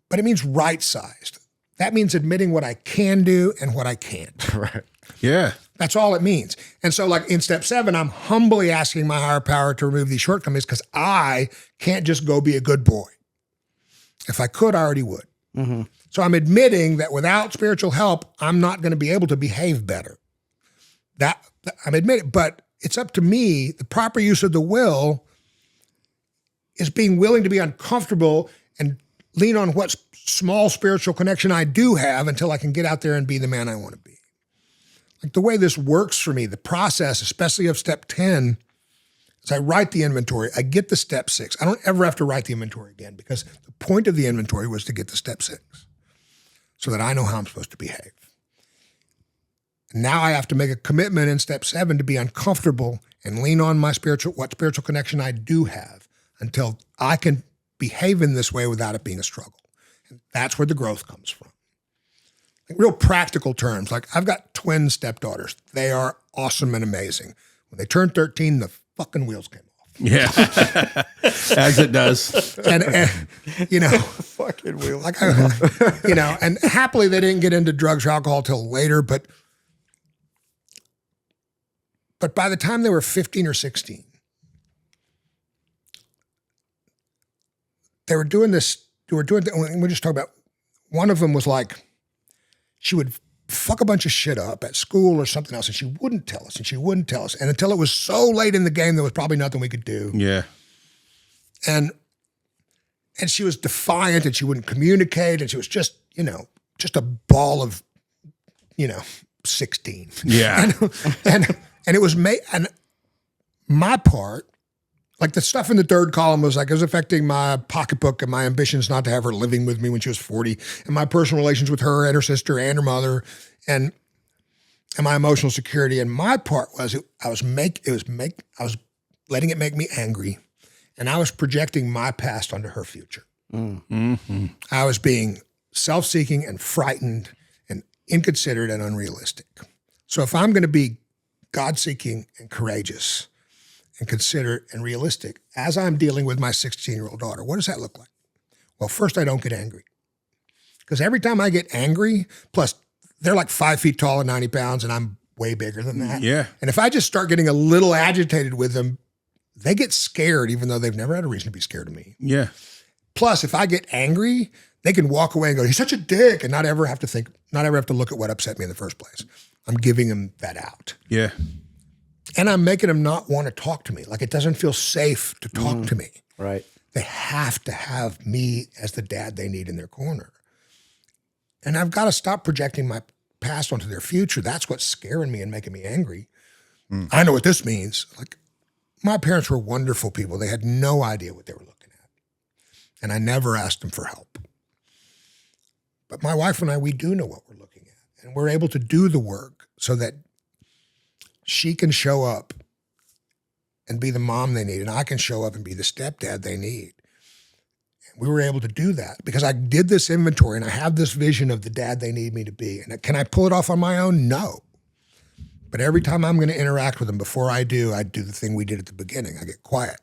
But it means right-sized. That means admitting what I can do and what I can't. Right. Yeah. That's all it means. And so like in step 7, I'm humbly asking my higher power to remove these shortcomings because I can't just go be a good boy. If I could, I already would. Mm-hmm. So I'm admitting that without spiritual help, I'm not going to be able to behave better. That I'm admitting, but it's up to me. The proper use of the will is being willing to be uncomfortable and lean on what small spiritual connection I do have until I can get out there and be the man I want to be. Like the way this works for me, the process, especially of step 10, is I write the inventory. I get the step 6. I don't ever have to write the inventory again because the point of the inventory was to get to step 6 so that I know how I'm supposed to behave. And now I have to make a commitment in step 7 to be uncomfortable and lean on what spiritual connection I do have until I can behave in this way without it being a struggle. And that's where the growth comes from. Like real practical terms, like I've got twin stepdaughters. They are awesome and amazing. When they turned 13, the fucking wheels came off. Yeah. As it does. And fucking wheels. Like, and happily they didn't get into drugs or alcohol till later, but by the time they were 15 or 16, we just talked about, one of them was like, she would fuck a bunch of shit up at school or something else, and she wouldn't tell us, and until it was so late in the game, there was probably nothing we could do. Yeah. And she was defiant, and she wouldn't communicate, and she was just a ball of, 16. Yeah. and it was and my part, like the stuff in the third column was like, it was affecting my pocketbook and my ambitions not to have her living with me when she was 40 and my personal relations with her and her sister and her mother and my emotional security. And my part was I was letting it make me angry and I was projecting my past onto her future. Mm-hmm. I was being self-seeking and frightened and inconsiderate and unrealistic. So if I'm going to be God-seeking and courageous and considerate and realistic as I'm dealing with my 16-year-old daughter, what does that look like? Well, first, I don't get angry. Because every time I get angry, plus they're like 5 feet tall and 90 pounds, and I'm way bigger than that. Yeah. And if I just start getting a little agitated with them, they get scared, even though they've never had a reason to be scared of me. Yeah. Plus, if I get angry, they can walk away and go, he's such a dick, and not ever have to look at what upset me in the first place. I'm giving them that out. Yeah. And I'm making them not want to talk to me. Like it doesn't feel safe to talk to me. Right. They have to have me as the dad they need in their corner. And I've got to stop projecting my past onto their future. That's what's scaring me and making me angry. I know what this means. Like, my parents were wonderful people. They had no idea what they were looking at. And I never asked them for help. But my wife and I, we do know what we're looking at. And we're able to do the work so that she can show up and be the mom they need. And I can show up and be the stepdad they need. And we were able to do that because I did this inventory and I have this vision of the dad they need me to be. And can I pull it off on my own? No. But every time I'm going to interact with them, before I do the thing we did at the beginning. I get quiet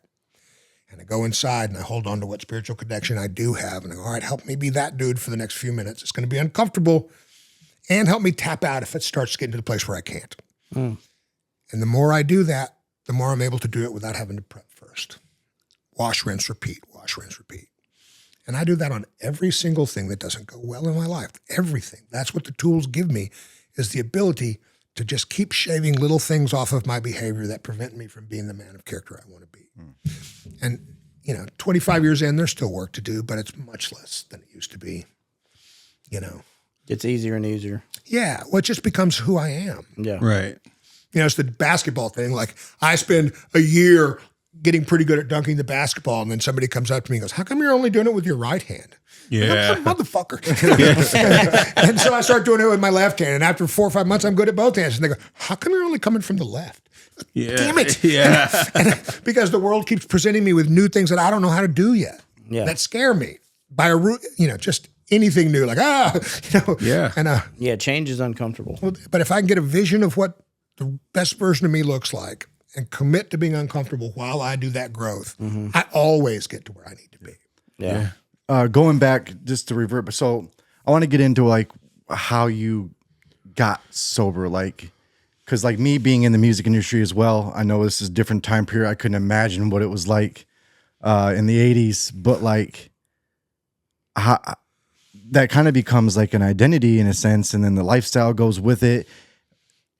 and I go inside and I hold on to what spiritual connection I do have. And I go, all right, help me be that dude for the next few minutes. It's going to be uncomfortable and help me tap out if it starts getting to the place where I can't. And the more I do that, the more I'm able to do it without having to prep first. Wash, rinse, repeat, wash, rinse, repeat. And I do that on every single thing that doesn't go well in my life. Everything. That's what the tools give me, is the ability to just keep shaving little things off of my behavior that prevent me from being the man of character I want to be. And, 25 years in, there's still work to do, but it's much less than it used to be, It's easier and easier. Yeah, well, it just becomes who I am. Yeah. Right. It's the basketball thing. Like, I spend a year getting pretty good at dunking the basketball, and then somebody comes up to me and goes, how come you're only doing it with your right hand? Yeah. I'm a motherfucker. And so I start doing it with my left hand. And after 4 or 5 months, I'm good at both hands. And they go, how come you're only coming from the left? Yeah. Damn it. Yeah. Because the world keeps presenting me with new things that I don't know how to do yet. Yeah. That scare me by just anything new. Like, Yeah. And, Yeah, change is uncomfortable. but if I can get a vision of what the best version of me looks like and commit to being uncomfortable while I do that growth, I always get to where I need to be. Yeah. Going back just to revert, but so I want to get into like how you got sober, because like me being in the music industry as well, I know this is a different time period. I couldn't imagine what it was like in the 80s, but like that kind of becomes like an identity in a sense, and then the lifestyle goes with it.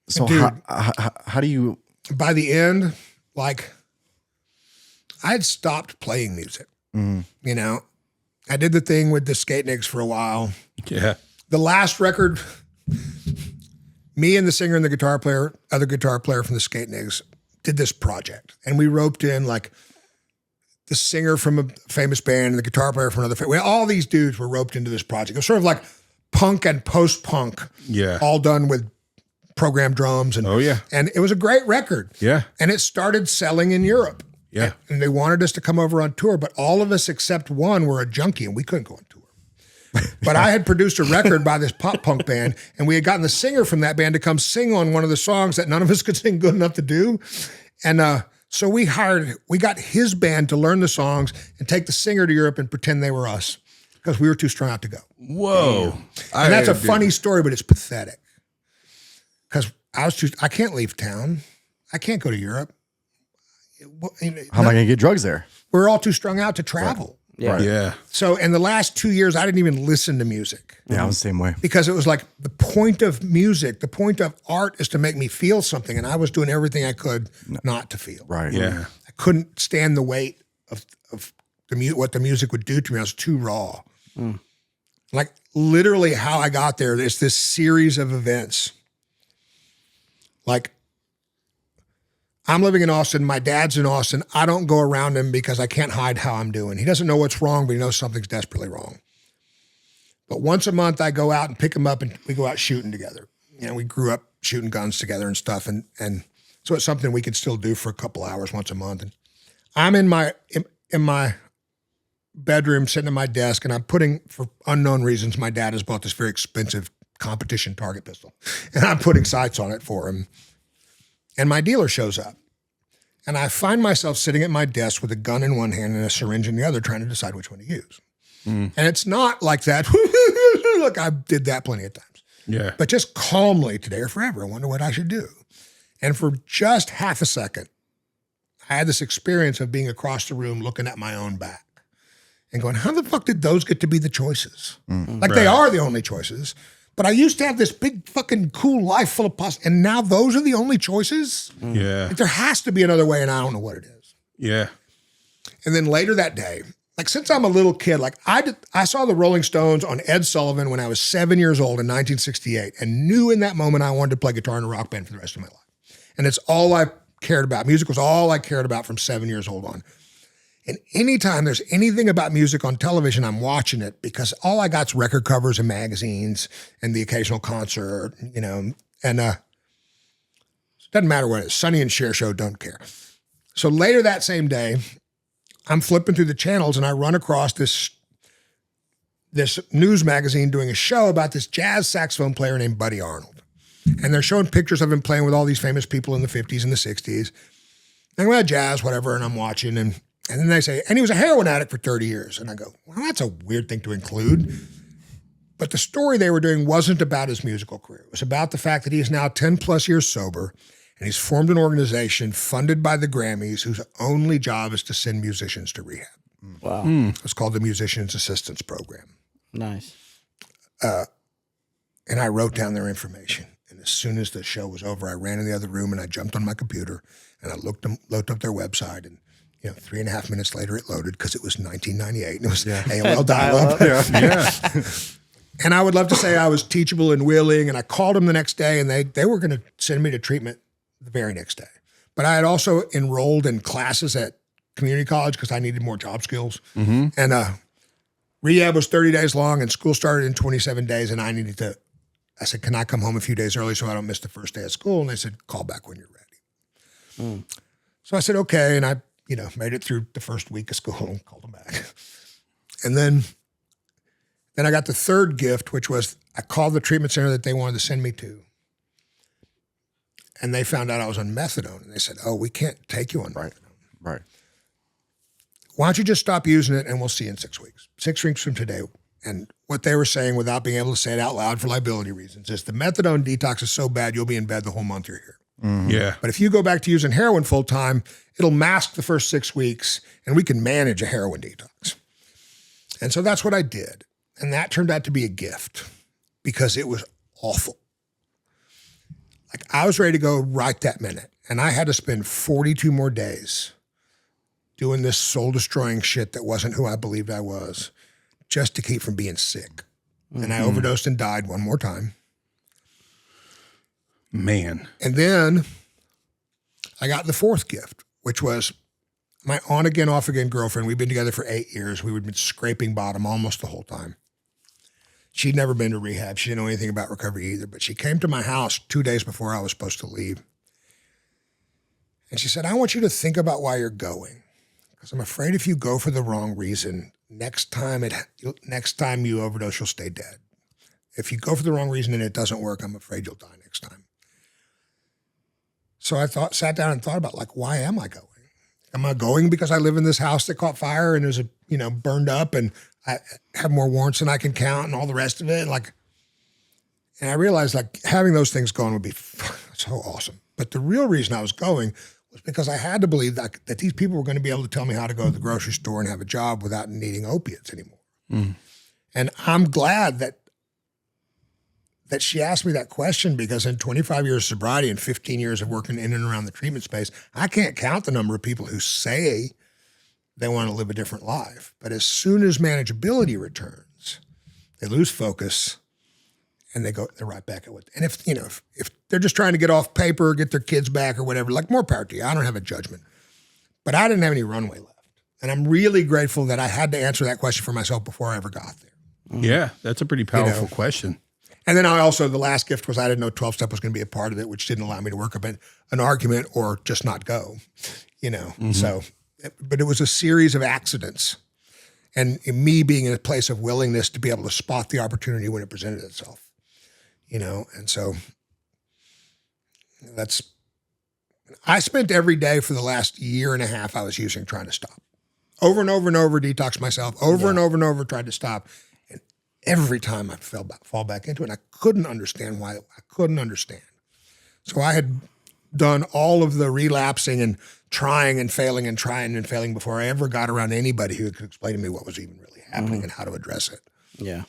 So Dude, how do you? By the end, like, I had stopped playing music. I did the thing with the Skate Nicks for a while. Yeah. The last record, me and the singer and the other guitar player from the Skate Nicks did this project. And we roped in like the singer from a famous band and the guitar player from another. All these dudes were roped into this project. It was sort of like punk and post-punk. Yeah. All done with programmed drums. And, Oh, yeah. And it was a great record. Yeah. And it started selling in Europe. Yeah. And they wanted us to come over on tour, but all of us except one were a junkie and we couldn't go on tour. But I had produced a record by this pop punk band, and we had gotten the singer from that band to come sing on one of the songs that none of us could sing good enough to do. And so we got his band to learn the songs and take the singer to Europe and pretend they were us because we were too strung out to go. Whoa. And that's a funny story, but it's pathetic. Because I can't leave town. I can't go to Europe. How am I going to get drugs there? We're all too strung out to travel. Yeah. Yeah. So in the last 2 years, I didn't even listen to music Yeah, I was the same way. because it was like the point of music, the point of art is to make me feel something. And I was doing everything I could not to feel. Right. Yeah. I couldn't stand the weight of what the music would do to me. I was too raw. Like literally how I got there, there's this series of events. Like, I'm living in Austin. My dad's in Austin. I don't go around him because I can't hide how I'm doing. He doesn't know what's wrong, but he knows something's desperately wrong. But once a month, I go out and pick him up, and we go out shooting together. We grew up shooting guns together and stuff, and so it's something we can still do for a couple hours once a month. And I'm in my bedroom, sitting at my desk, and I'm putting, for unknown reasons, my dad has bought this very expensive competition target pistol, and I'm putting sights on it for him. And my dealer shows up. And I find myself sitting at my desk with a gun in one hand and a syringe in the other, trying to decide which one to use. And it's not like that. Look, I did that plenty of times. Yeah. But just calmly, today or forever, I wonder what I should do. And for just half a second, I had this experience of being across the room looking at my own back and going, how the fuck did those get to be the choices? They are the only choices. But I used to have this big fucking cool life full of possibilities, and now those are the only choices? Yeah. Like, there has to be another way, and I don't know what it is. Yeah. And then later that day, like since I'm a little kid, like I saw the Rolling Stones on Ed Sullivan when I was 7 years old in 1968 and knew in that moment I wanted to play guitar in a rock band for the rest of my life. And it's all I cared about. Music was all I cared about from 7 years old on. And anytime there's anything about music on television, I'm watching it because all I got's record covers and magazines and the occasional concert, you know, and it doesn't matter what it is. Sonny and Cher show, don't care. So later that same day, I'm flipping through the channels and I run across this news magazine doing a show about this jazz saxophone player named Buddy Arnold. And they're showing pictures of him playing with all these famous people in the 50s and the 60s. And we had jazz, whatever, and I'm watching. And then they say, and he was a heroin addict for 30 years. And I go, well, that's a weird thing to include. But the story they were doing wasn't about his musical career. It was about the fact that he is now 10 plus years sober. And he's formed an organization funded by the Grammys whose only job is to send musicians to rehab. Wow. It's called the Musicians Assistance Program. Nice. And I wrote down their information. And as soon as the show was over, I ran in the other room and I jumped on my computer and I looked up their website. And 3.5 minutes later, it loaded because it was 1998 and it was AOL dial-up. Yeah. And I would love to say I was teachable and willing. And I called them the next day and they were going to send me to treatment the very next day. But I had also enrolled in classes at community college because I needed more job skills. Mm-hmm. And rehab was 30 days long and school started in 27 days. And I said, can I come home a few days early so I don't miss the first day of school? And they said, call back when you're ready. So I said, okay. And I, made it through the first week of school and called them back. And then I got the third gift, which was I called the treatment center that they wanted to send me to. And they found out I was on methadone. And they said, oh, we can't take you on methadone. Right. Why don't you just stop using it and we'll see you in 6 weeks. 6 weeks from today. And what they were saying without being able to say it out loud for liability reasons is the methadone detox is so bad you'll be in bed the whole month you're here. Mm-hmm. Yeah. But if you go back to using heroin full time, it'll mask the first 6 weeks and we can manage a heroin detox. And so that's what I did. And that turned out to be a gift because it was awful. Like I was ready to go right that minute. And I had to spend 42 more days doing this soul destroying shit that wasn't who I believed I was just to keep from being sick. And I overdosed and died one more time. Man. And then I got the fourth gift, which was my on again, off again girlfriend. We'd been together for 8 years. We had been scraping bottom almost the whole time. She'd never been to rehab. She didn't know anything about recovery either, but she came to my house 2 days before I was supposed to leave. And she said, I want you to think about why you're going. Because I'm afraid if you go for the wrong reason, next time you overdose, you'll stay dead. If you go for the wrong reason and it doesn't work, I'm afraid you'll die next time. So I sat down and thought about why am I going? Am I going because I live in this house that caught fire and is burned up and I have more warrants than I can count and all the rest of it? And I realized having those things going would be so awesome. But the real reason I was going was because I had to believe that these people were going to be able to tell me how to go to the grocery store and have a job without needing opiates anymore. Mm. And I'm glad that she asked me that question because in 25 years of sobriety and 15 years of working in and around the treatment space, I can't count the number of people who say they want to live a different life. But as soon as manageability returns, they lose focus and they're right back at what. And if they're just trying to get off paper, get their kids back or whatever, more power to you. I don't have a judgment. But I didn't have any runway left. And I'm really grateful that I had to answer that question for myself before I ever got there. Yeah, that's a pretty powerful question. And then the last gift was I didn't know 12-step was going to be a part of it, which didn't allow me to work up an argument or just not go, So, but it was a series of accidents and me being in a place of willingness to be able to spot the opportunity when it presented itself, and so I spent every day for the last year and a half I was using trying to stop. Over and over and over, detox myself, and over, tried to stop. Every time I fall back into it, and I couldn't understand why. I couldn't understand. So I had done all of the relapsing and trying and failing and trying and failing before I ever got around anybody who could explain to me what was even really happening and how to address it. Yeah,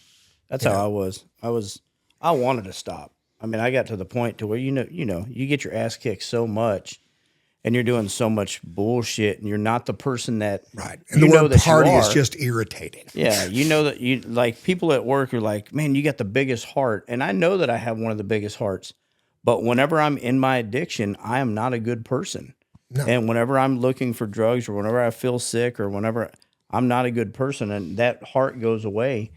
that's how I was. I wanted to stop. I mean, I got to the point to where you get your ass kicked so much, and you're doing so much bullshit, and you're not the person that Right. And you the know word that party you is are. just irritating. Yeah, you know that you like people at work are like, man, you got the biggest heart. And I know that I have one of the biggest hearts. But whenever I'm in my addiction, I am not a good person. No. And whenever I'm looking for drugs or whenever I feel sick or whenever I'm not a good person, and that heart goes away.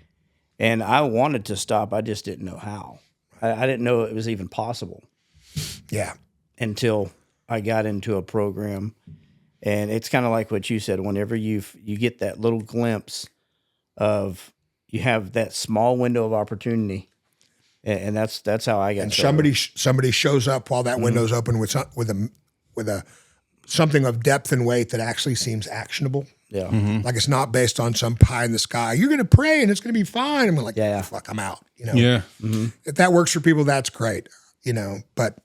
And I wanted to stop. I just didn't know how. I didn't know it was even possible Yeah. until I got into a program. And it's kind of like what you said, whenever you get that little glimpse of, you have that small window of opportunity. And that's how I got And sober. somebody shows up while that window's open with a something of depth and weight that actually seems actionable. Yeah. Like it's not based on some pie in the sky. You're going to pray and it's going to be fine. I'm like, Yeah. fuck, I'm out. You know, Yeah. if that works for people, that's great. You know, but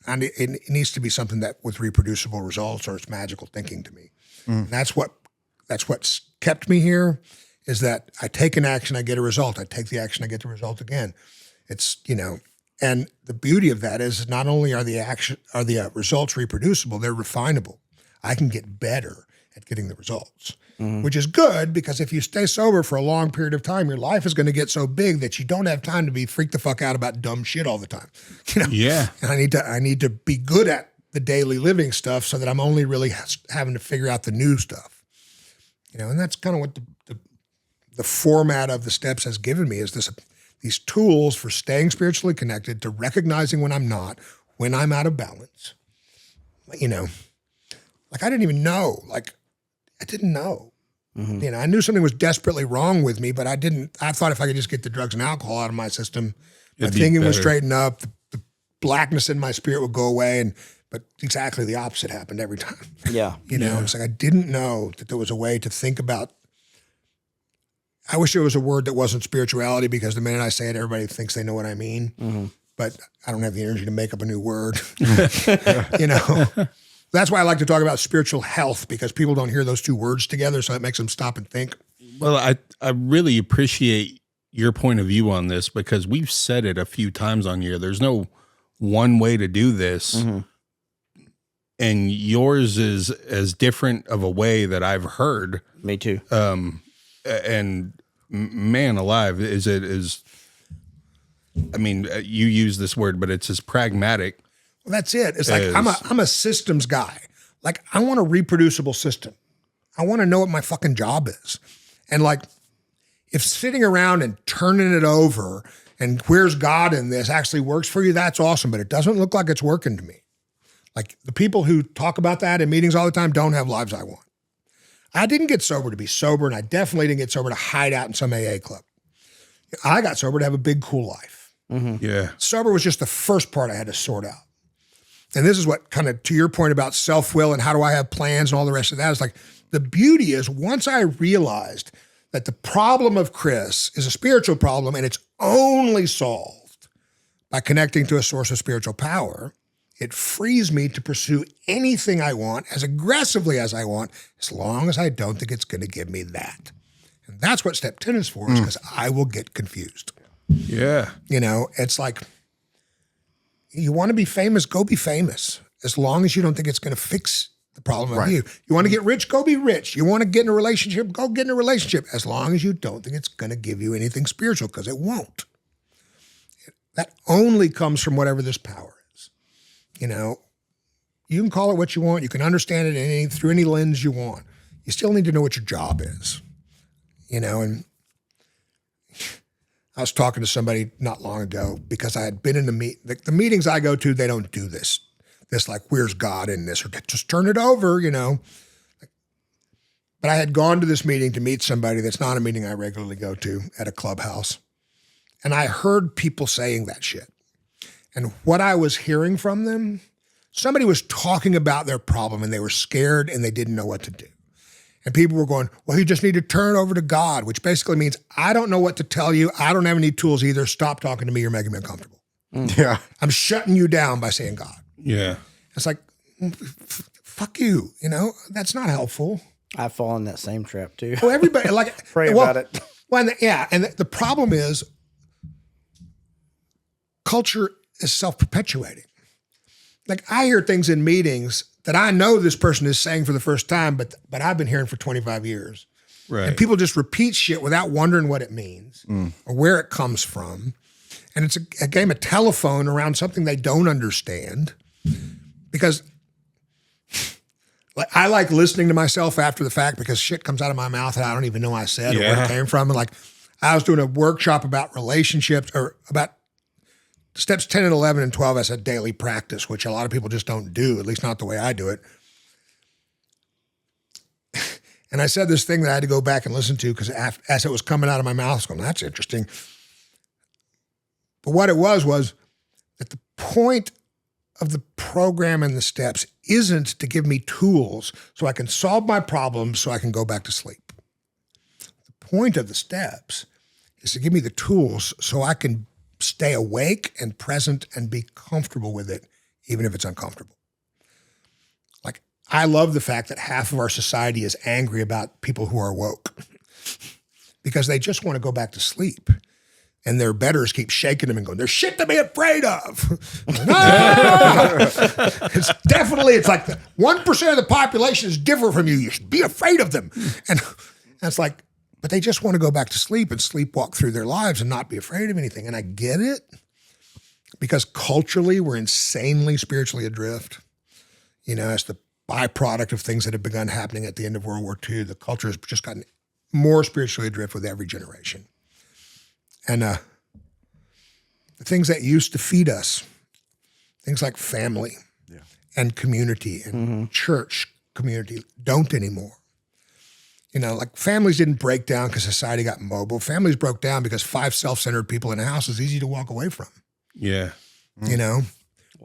it needs to be something that with reproducible results, or it's magical thinking to me. And that's what's kept me here, is that I take an action, I get a result. I take the action, I get the result again. It's, you know, and the beauty of that is not only are the results reproducible, they're refinable. I can get better at getting the results, which is good, because if you stay sober for a long period of time, your life is going to get so big that you don't have time to be freaked the fuck out about dumb shit all the time. You know? Yeah. And I need to be good at the daily living stuff so that I'm only really having to figure out the new stuff. You know, and that's kind of what the format of the steps has given me, is these tools for staying spiritually connected, to recognizing when I'm not, when I'm out of balance. You know, like I didn't even know, like I didn't know. You know, I knew something was desperately wrong with me, but I thought if I could just get the drugs and alcohol out of my system, my It'd be thinking would better. straighten up, the blackness in my spirit would go away, but exactly the opposite happened every time. Yeah. You know, it's like I didn't know that there was a way to think about. I wish there was a word that wasn't spirituality, because the minute I say it, everybody thinks they know what I mean. But I don't have the energy to make up a new word. You know, that's why I like to talk about spiritual health, because people don't hear those two words together, so it makes them stop and think. Well, I really appreciate your point of view on this, because we've said it a few times on here. There's no one way to do this. And yours is as different of a way that I've heard. Me too. And man alive, I mean, you use this word, but it's as pragmatic. Well, that's it. It's like I'm a systems guy. Like I want a reproducible system. I want to know what my fucking job is. And like, if sitting around and turning it over and where's God in this actually works for you, that's awesome. But it doesn't look like it's working to me. Like the people who talk about that in meetings all the time don't have lives I want. I didn't get sober to be sober, and I definitely didn't get sober to hide out in some AA club. I got sober to have a big, cool life. Yeah. Sober was just the first part I had to sort out. And this is what kind of, to your point about self-will and how do I have plans and all the rest of that, is like, the beauty is once I realized that the problem of Chris is a spiritual problem and it's only solved by connecting to a source of spiritual power, it frees me to pursue anything I want as aggressively as I want, as long as I don't think it's going to give me that. And that's what step 10 is for, is because I will get confused. Yeah. You know, it's like, you want to be famous, go be famous. As long as you don't think it's going to fix the problem of you. You want to get rich, go be rich. You want to get in a relationship, go get in a relationship. As long as you don't think it's going to give you anything spiritual, because it won't. That only comes from whatever this power is. You know, you can call it what you want. You can understand it through any lens you want. You still need to know what your job is. You know, and I was talking to somebody not long ago, because I had been in the meetings I go to, they don't do this. This like, where's God in this? Or just turn it over, you know. But I had gone to this meeting to meet somebody that's not a meeting I regularly go to, at a clubhouse. And I heard people saying that shit. And what I was hearing from them, somebody was talking about their problem and they were scared and they didn't know what to do. And people were going, well, you just need to turn it over to God, which basically means I don't know what to tell you. I don't have any tools either. Stop talking to me. You're making me uncomfortable. Yeah. I'm shutting you down by saying God. Yeah. It's like, fuck you. You know, that's not helpful. I fall in that same trap too. Well, everybody like Pray about it. Well, and the problem is culture is self-perpetuating. Like I hear things in meetings that I know this person is saying for the first time, but I've been hearing for 25 years. Right. And people just repeat shit without wondering what it means or where it comes from. And it's a game of telephone around something they don't understand. Because I like listening to myself after the fact because shit comes out of my mouth and I don't even know I said or where it came from. And like I was doing a workshop about relationships or about steps 10 and 11 and 12 as a daily practice, which a lot of people just don't do, at least not the way I do it. And I said this thing that I had to go back and listen to because as it was coming out of my mouth, I was going, that's interesting. But what it was that the point of the program and the steps isn't to give me tools so I can solve my problems so I can go back to sleep. The point of the steps is to give me the tools so I can stay awake and present and be comfortable with it, even if it's uncomfortable. Like, I love the fact that half of our society is angry about people who are woke because they just want to go back to sleep. And their betters keep shaking them and going, there's shit to be afraid of. No! It's like 1% of the population is different from you. You should be afraid of them. And it's like, but they just want to go back to sleep and sleepwalk through their lives and not be afraid of anything. And I get it because culturally we're insanely spiritually adrift. You know, as the byproduct of things that have begun happening at the end of World War II, the culture has just gotten more spiritually adrift with every generation. And the things that used to feed us, things like family and community and church community don't anymore. You know, like families didn't break down because society got mobile. Families broke down because 5 self-centered people in a house is easy to walk away from. Yeah. You know,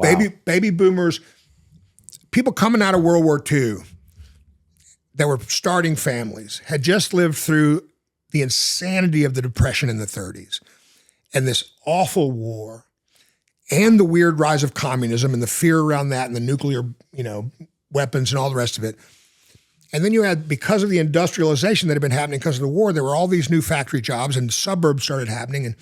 baby boomers, people coming out of World War II that were starting families had just lived through the insanity of the Depression in the 30s and this awful war and the weird rise of communism and the fear around that and the nuclear, weapons and all the rest of it. And then you had, because of the industrialization that had been happening because of the war, there were all these new factory jobs and suburbs started happening and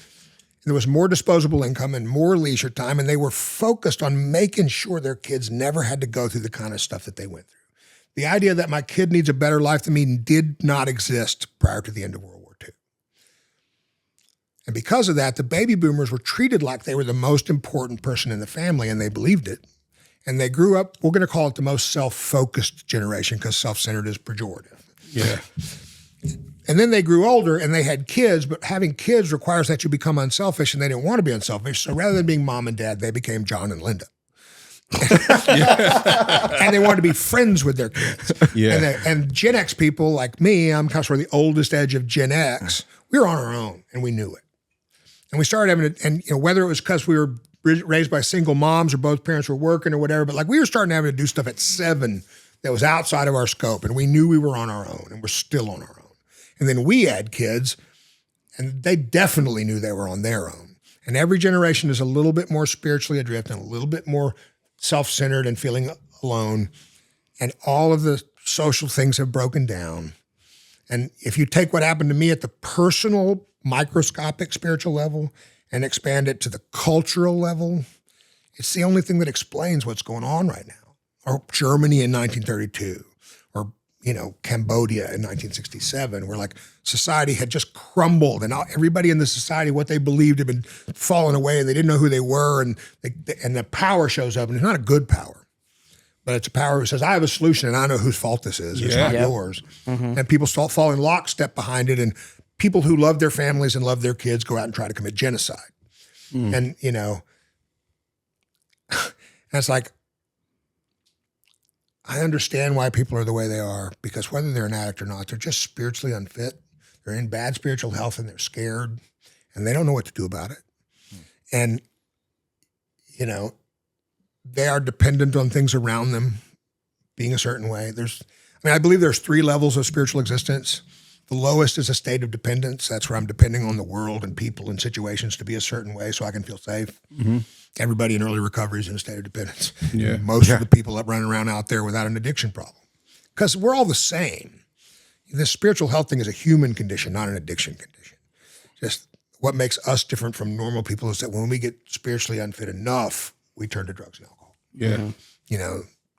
there was more disposable income and more leisure time and they were focused on making sure their kids never had to go through the kind of stuff that they went through. The idea that my kid needs a better life than me did not exist prior to the end of World War II. And because of that, the baby boomers were treated like they were the most important person in the family, and they believed it. And they grew up, we're going to call it the most self-focused generation because self-centered is pejorative. Yeah. And then they grew older and they had kids, but having kids requires that you become unselfish, and they didn't want to be unselfish. So rather than being mom and dad, they became John and Linda. And they wanted to be friends with their kids. Yeah. And Gen X people like me, I'm kind of sort of the oldest edge of Gen X, we were on our own and we knew it. And we started having whether it was because we were raised by single moms or both parents were working or whatever, but like we were starting having to do stuff at 7 that was outside of our scope, and we knew we were on our own and we're still on our own. And then we had kids and they definitely knew they were on their own. And every generation is a little bit more spiritually adrift and a little bit more self-centered and feeling alone. And all of the social things have broken down. And if you take what happened to me at the personal, microscopic spiritual level and expand it to the cultural level, it's the only thing that explains what's going on right now. Or Germany in 1932, or, Cambodia in 1967, where like society had just crumbled and everybody in the society, what they believed had been falling away and they didn't know who they were. And the power shows up, and it's not a good power, but it's a power who says, I have a solution and I know whose fault this is. It's not yours. Mm-hmm. And people start falling lockstep behind it. And people who love their families and love their kids go out and try to commit genocide. And, and it's like, I understand why people are the way they are, because whether they're an addict or not, they're just spiritually unfit. They're in bad spiritual health and they're scared and they don't know what to do about it. And, they are dependent on things around them being a certain way. I believe there's 3 levels of spiritual existence. The lowest is a state of dependence. That's where I'm depending on the world and people and situations to be a certain way so I can feel safe. Mm-hmm. Everybody in early recovery is in a state of dependence. Yeah. Most of the people that run around out there without an addiction problem. Because we're all the same. This spiritual health thing is a human condition, not an addiction condition. Just what makes us different from normal people is that when we get spiritually unfit enough, we turn to drugs and alcohol. Yeah.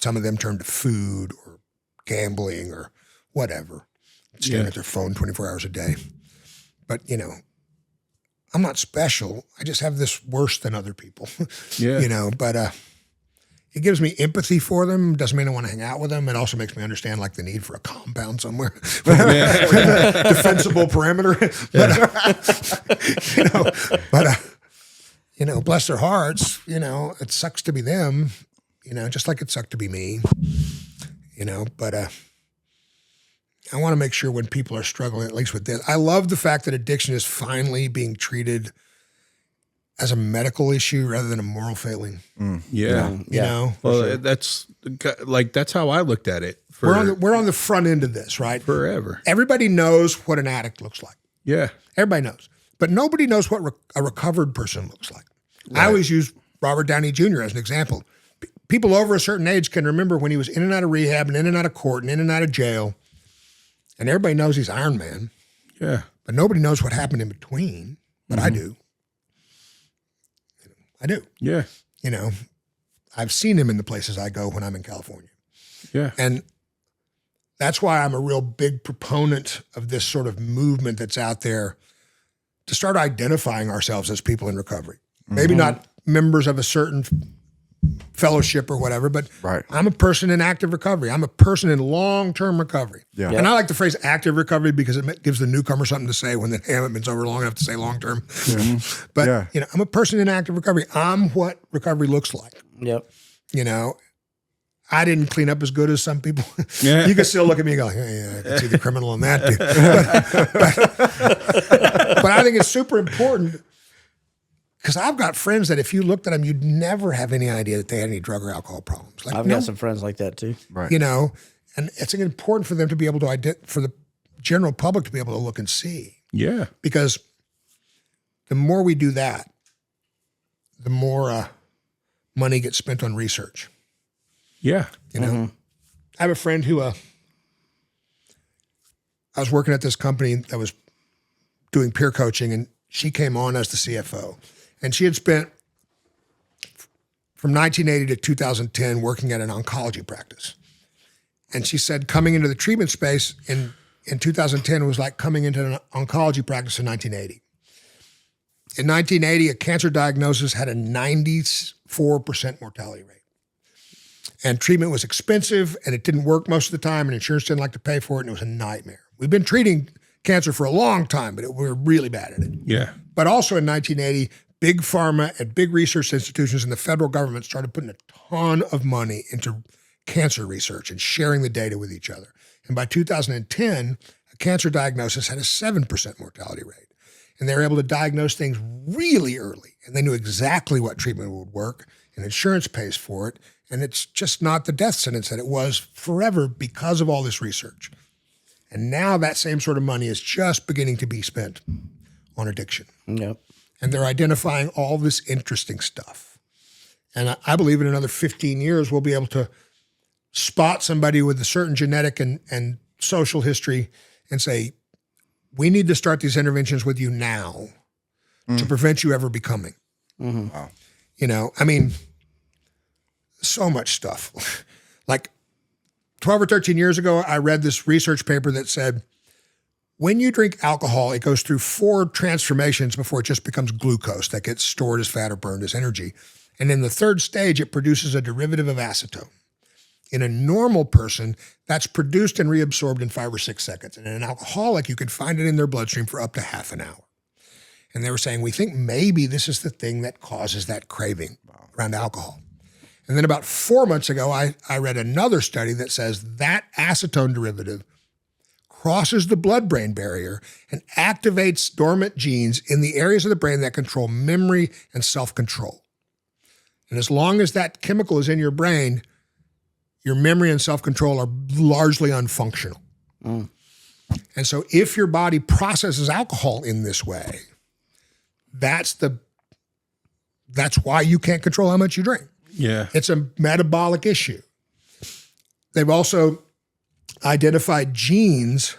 some of them turn to food or gambling or whatever, staring at their phone 24 hours a day. But, you know, I'm not special. I just have this worse than other people, Yeah. you know, but it gives me empathy for them. Doesn't mean I want to hang out with them. It also makes me understand like the need for a compound somewhere, with a defensible perimeter. But, you know, bless their hearts, you know, it sucks to be them, you know, just like it sucked to be me, you know, but I want to make sure when people are struggling, at least with this, I love the fact that addiction is finally being treated as a medical issue rather than a moral failing. Yeah. You know, Well, that's how I looked at it for we're on the front end of this, right? forever. Everybody knows what an addict looks like. Yeah. Everybody knows, but nobody knows what a recovered person looks like. I always use Robert Downey Jr. as an example. People over a certain age can remember when he was in and out of rehab and in and out of court and in and out of jail. And everybody knows he's Iron Man, Yeah. but nobody knows what happened in between. But I do. I do. Yeah. You know, I've seen him in the places I go when I'm in California. Yeah. And that's why I'm a real big proponent of this sort of movement that's out there to start identifying ourselves as people in recovery. Maybe not members of a certain fellowship or whatever, but Right. I'm a person in active recovery. I'm a person in long-term recovery. Yeah. And I like the phrase active recovery because it gives the newcomer something to say when they haven't been sober long enough to say long-term. But, Yeah. you know, I'm a person in active recovery. I'm what recovery looks like. Yep. You know, I didn't clean up as good as some people. Yeah. You can still look at me and go, yeah, I can see the criminal in that. Dude. But I think it's super important because I've got friends that if you looked at them, you'd never have any idea that they had any drug or alcohol problems. Like, I've got some friends like that too. Right. you know, and it's important for them to be able to for the general public to be able to look and see. Yeah. Because the more we do that, the more money gets spent on research. Yeah. You know, I have a friend who I was working at this company that was doing peer coaching, and she came on as the CFO. And she had spent from 1980 to 2010 working at an oncology practice. And she said coming into the treatment space in 2010 was like coming into an oncology practice in 1980. In 1980, a cancer diagnosis had a 94% mortality rate. And treatment was expensive, and it didn't work most of the time, and insurance didn't like to pay for it, and it was a nightmare. We've been treating cancer for a long time, but we're really bad at it. Yeah. But also in 1980, big pharma and big research institutions and the federal government started putting a ton of money into cancer research and sharing the data with each other. And by 2010, a cancer diagnosis had a 7% mortality rate. And they were able to diagnose things really early. And they knew exactly what treatment would work, and insurance pays for it. And it's just not the death sentence that it was forever because of all this research. And now that same sort of money is just beginning to be spent on addiction. Yep. And they're identifying all this interesting stuff. And I believe in another 15 years, we'll be able to spot somebody with a certain genetic and social history and say, we need to start these interventions with you now to prevent you ever becoming. Wow. You know, I mean, so much stuff. Like 12 or 13 years ago, I read this research paper that said, when you drink alcohol, it goes through 4 transformations before it just becomes glucose that gets stored as fat or burned as energy. And in the 3rd stage, it produces a derivative of acetone. In a normal person, that's produced and reabsorbed in 5 or 6 seconds. And in an alcoholic, you can find it in their bloodstream for up to half an hour. And they were saying, we think maybe this is the thing that causes that craving around alcohol. And then about 4 months ago, I read another study that says that acetone derivative crosses the blood-brain barrier and activates dormant genes in the areas of the brain that control memory and self-control. And as long as that chemical is in your brain, your memory and self-control are largely unfunctional. And so if your body processes alcohol in this way, that's why you can't control how much you drink. Yeah. It's a metabolic issue. They've also identified genes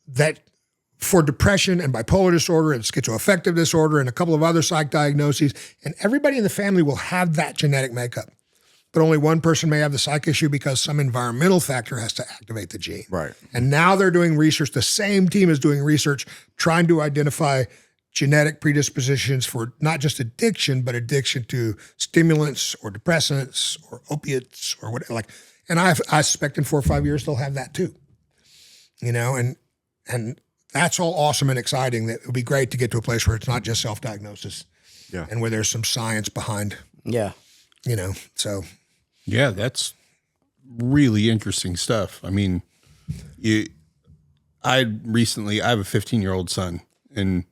that for depression and bipolar disorder and schizoaffective disorder and a couple of other psych diagnoses. And everybody in the family will have that genetic makeup. But only one person may have the psych issue because some environmental factor has to activate the gene. Right. And now they're doing research. The same team is doing research trying to identify genetic predispositions for not just addiction, but addiction to stimulants or depressants or opiates or whatever. And I suspect in 4 or 5 years they'll have that too. And that's all awesome and exciting. That it would be great to get to a place where it's not just self-diagnosis, and where there's some science behind. Yeah. So. Yeah, that's really interesting stuff. I mean, I have a 15-year-old son and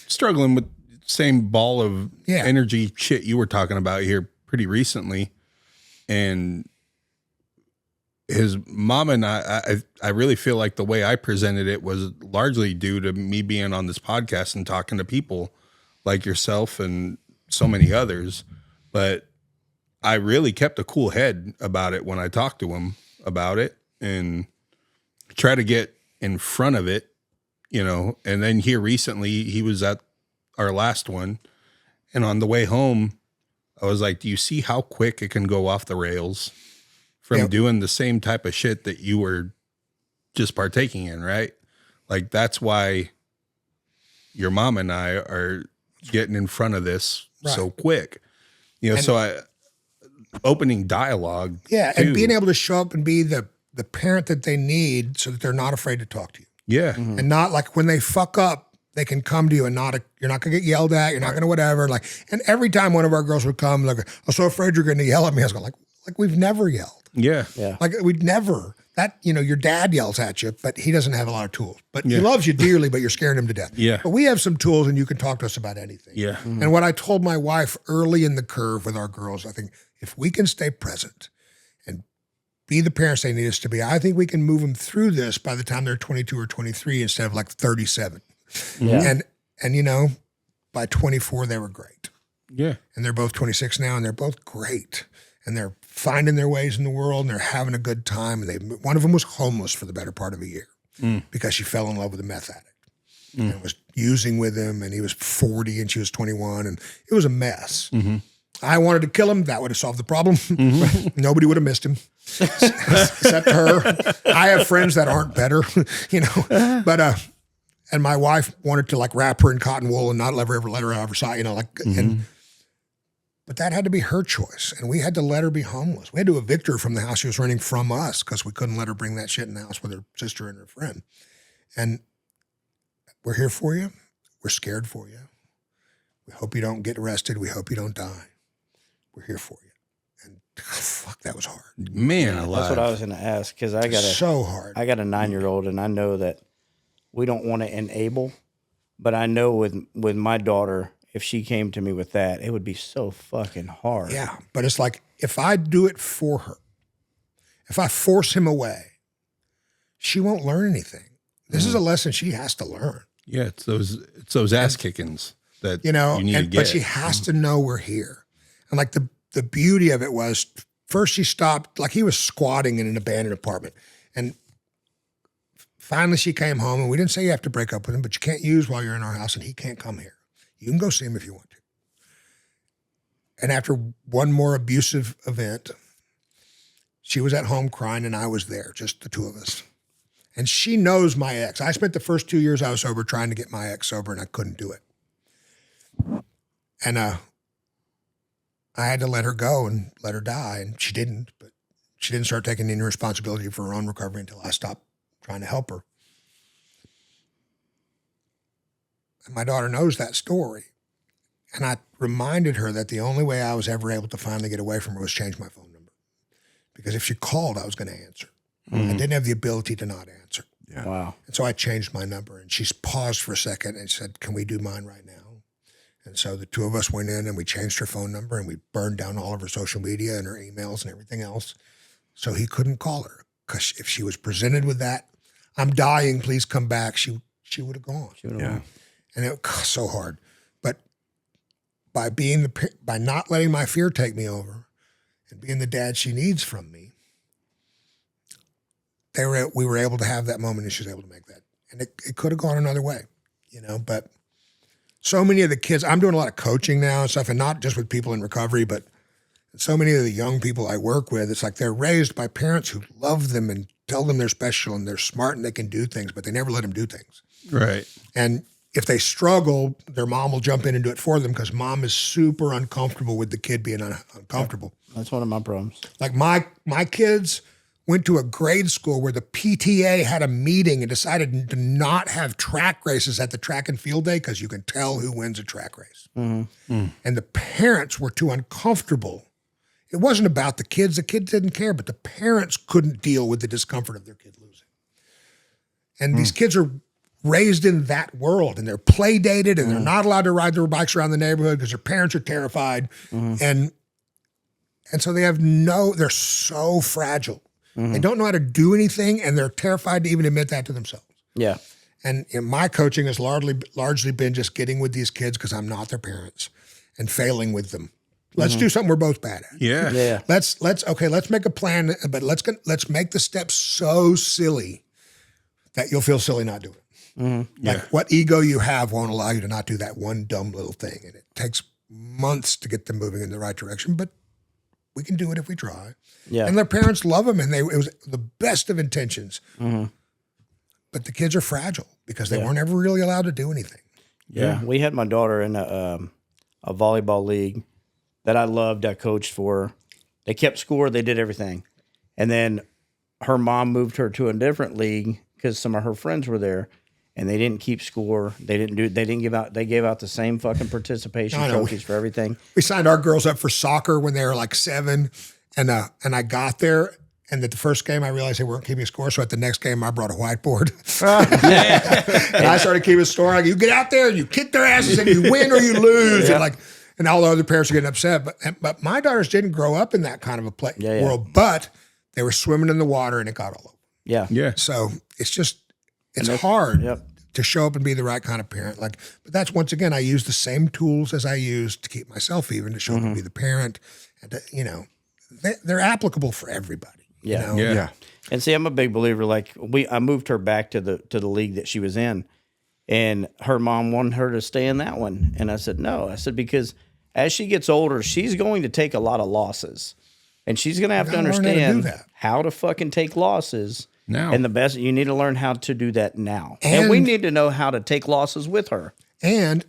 struggling with the same ball of energy shit you were talking about here pretty recently. And his mom and I really feel like the way I presented it was largely due to me being on this podcast and talking to people like yourself and so many others. But I really kept a cool head about it when I talked to him about it and try to get in front of it, and then here recently he was at our last one, and on the way home, I was like, do you see how quick it can go off the rails from doing the same type of shit that you were just partaking in, right? Like, that's why your mom and I are getting in front of this so quick, opening dialogue. Yeah, and being able to show up and be the parent that they need so that they're not afraid to talk to you. Yeah. Mm-hmm. And not like when they fuck up, they can come to you and you're not going to get yelled at. You're not going to whatever. And every time one of our girls would come, like, I'm so afraid you're going to yell at me. I was going like we've never yelled. Yeah. Yeah. Like we'd never. That, your dad yells at you, but he doesn't have a lot of tools. But he loves you dearly, but you're scaring him to death. Yeah. But we have some tools and you can talk to us about anything. Yeah. Mm-hmm. And what I told my wife early in the curve with our girls, I think if we can stay present and be the parents they need us to be, I think we can move them through this by the time they're 22 or 23 instead of like 37. Yeah. And by 24, they were great. Yeah. And they're both 26 now and they're both great. And they're finding their ways in the world and they're having a good time. And one of them was homeless for the better part of a year because she fell in love with a meth addict and was using with him. And he was 40 and she was 21 and it was a mess. Mm-hmm. I wanted to kill him. That would have solved the problem. Mm-hmm. Nobody would have missed him except her. I have friends that aren't better, but, and my wife wanted to like wrap her in cotton wool and not ever let her out of her sight, but that had to be her choice. And we had to let her be homeless. We had to evict her from the house she was renting from us because we couldn't let her bring that shit in the house with her sister and her friend. And we're here for you. We're scared for you. We hope you don't get arrested. We hope you don't die. We're here for you. And fuck, that was hard. Man, alive. That's what I was going to ask because so hard. I got a 9-year-old and I know that we don't want to enable, but I know with my daughter, if she came to me with that, it would be so fucking hard. Yeah, but it's like if I do it for her, if I force him away, she won't learn anything. This is a lesson she has to learn. Yeah, it's those ass kickings that you need to get. But she has to know we're here. And like the beauty of it was, first she stopped, like he was squatting in an abandoned apartment. And finally she came home and we didn't say you have to break up with him, but you can't use while you're in our house and he can't come here. You can go see him if you want to. And after one more abusive event, she was at home crying and I was there, just the two of us. And she knows my ex. I spent the first 2 years I was sober trying to get my ex sober and I couldn't do it. And I had to let her go and let her die. And she didn't, but she didn't start taking any responsibility for her own recovery until I stopped trying to help her. And my daughter knows that story. And I reminded her that the only way I was ever able to finally get away from her was change my phone number. Because if she called, I was going to answer. I didn't have the ability to not answer. Yeah. Wow. And so I changed my number and she paused for a second and said, can we do mine right now? And so the two of us went in and we changed her phone number and we burned down all of her social media and her emails and everything else. So he couldn't call her because if she was presented with that, I'm dying, please come back, she would have gone. Yeah. And it was so hard. But by not letting my fear take me over and being the dad she needs from me, we were able to have that moment and she was able to make that and it could have gone another way, but so many of the kids, I'm doing a lot of coaching now and stuff, and not just with people in recovery, but so many of the young people I work with, it's like they're raised by parents who love them and tell them they're special and they're smart and they can do things, but they never let them do things. Right. And if they struggle, their mom will jump in and do it for them because mom is super uncomfortable with the kid being uncomfortable. That's one of my problems. Like my kids went to a grade school where the PTA had a meeting and decided to not have track races at the track and field day because you can tell who wins a track race. And the parents were too uncomfortable. It wasn't about the kids. The kids didn't care, but the parents couldn't deal with the discomfort of their kid losing. And these kids are raised in that world, and they're play dated, and they're not allowed to ride their bikes around the neighborhood because their parents are terrified. And so they're so fragile. They don't know how to do anything, and they're terrified to even admit that to themselves. Yeah. And my coaching has largely been just getting with these kids because I'm not their parents and failing with them. Let's do something we're both bad at. Yeah. Yeah. Let's make a plan, but let's make the steps so silly that you'll feel silly not doing it. Like what ego you have won't allow you to not do that one dumb little thing, and it takes months to get them moving in the right direction, but we can do it if we try. Yeah. And their parents love them, and it was the best of intentions. But the kids are fragile because they weren't ever really allowed to do anything. Yeah. We had my daughter in a volleyball league that I loved. I coached for her. They kept score. They did everything. And then her mom moved her to a different league because some of her friends were there, and they didn't keep score. They gave out the same fucking participation trophies for everything. We signed our girls up for soccer when they were like 7, and I got there, and at the first game I realized they weren't keeping score. So at the next game I brought a whiteboard, and I started keeping score. Like, you get out there and you kick their asses and you win or you lose, and all the other parents are getting upset. But my daughters didn't grow up in that kind of a world, but they were swimming in the water and it got all over. Yeah. Yeah. So it's hard Yep. to show up and be the right kind of parent. But that's, once again, I use the same tools as I use to keep myself even, to show up and be the parent, and to, they're applicable for everybody. Yeah. Yeah. And see, I'm a big believer. Like I moved her back to the league that she was in, and her mom wanted her to stay in that one. And I said, no. I said, because as she gets older, she's going to take a lot of losses, and she's going to have to understand how to fucking take losses now. And you need to learn how to do that now. And we need to know how to take losses with her. And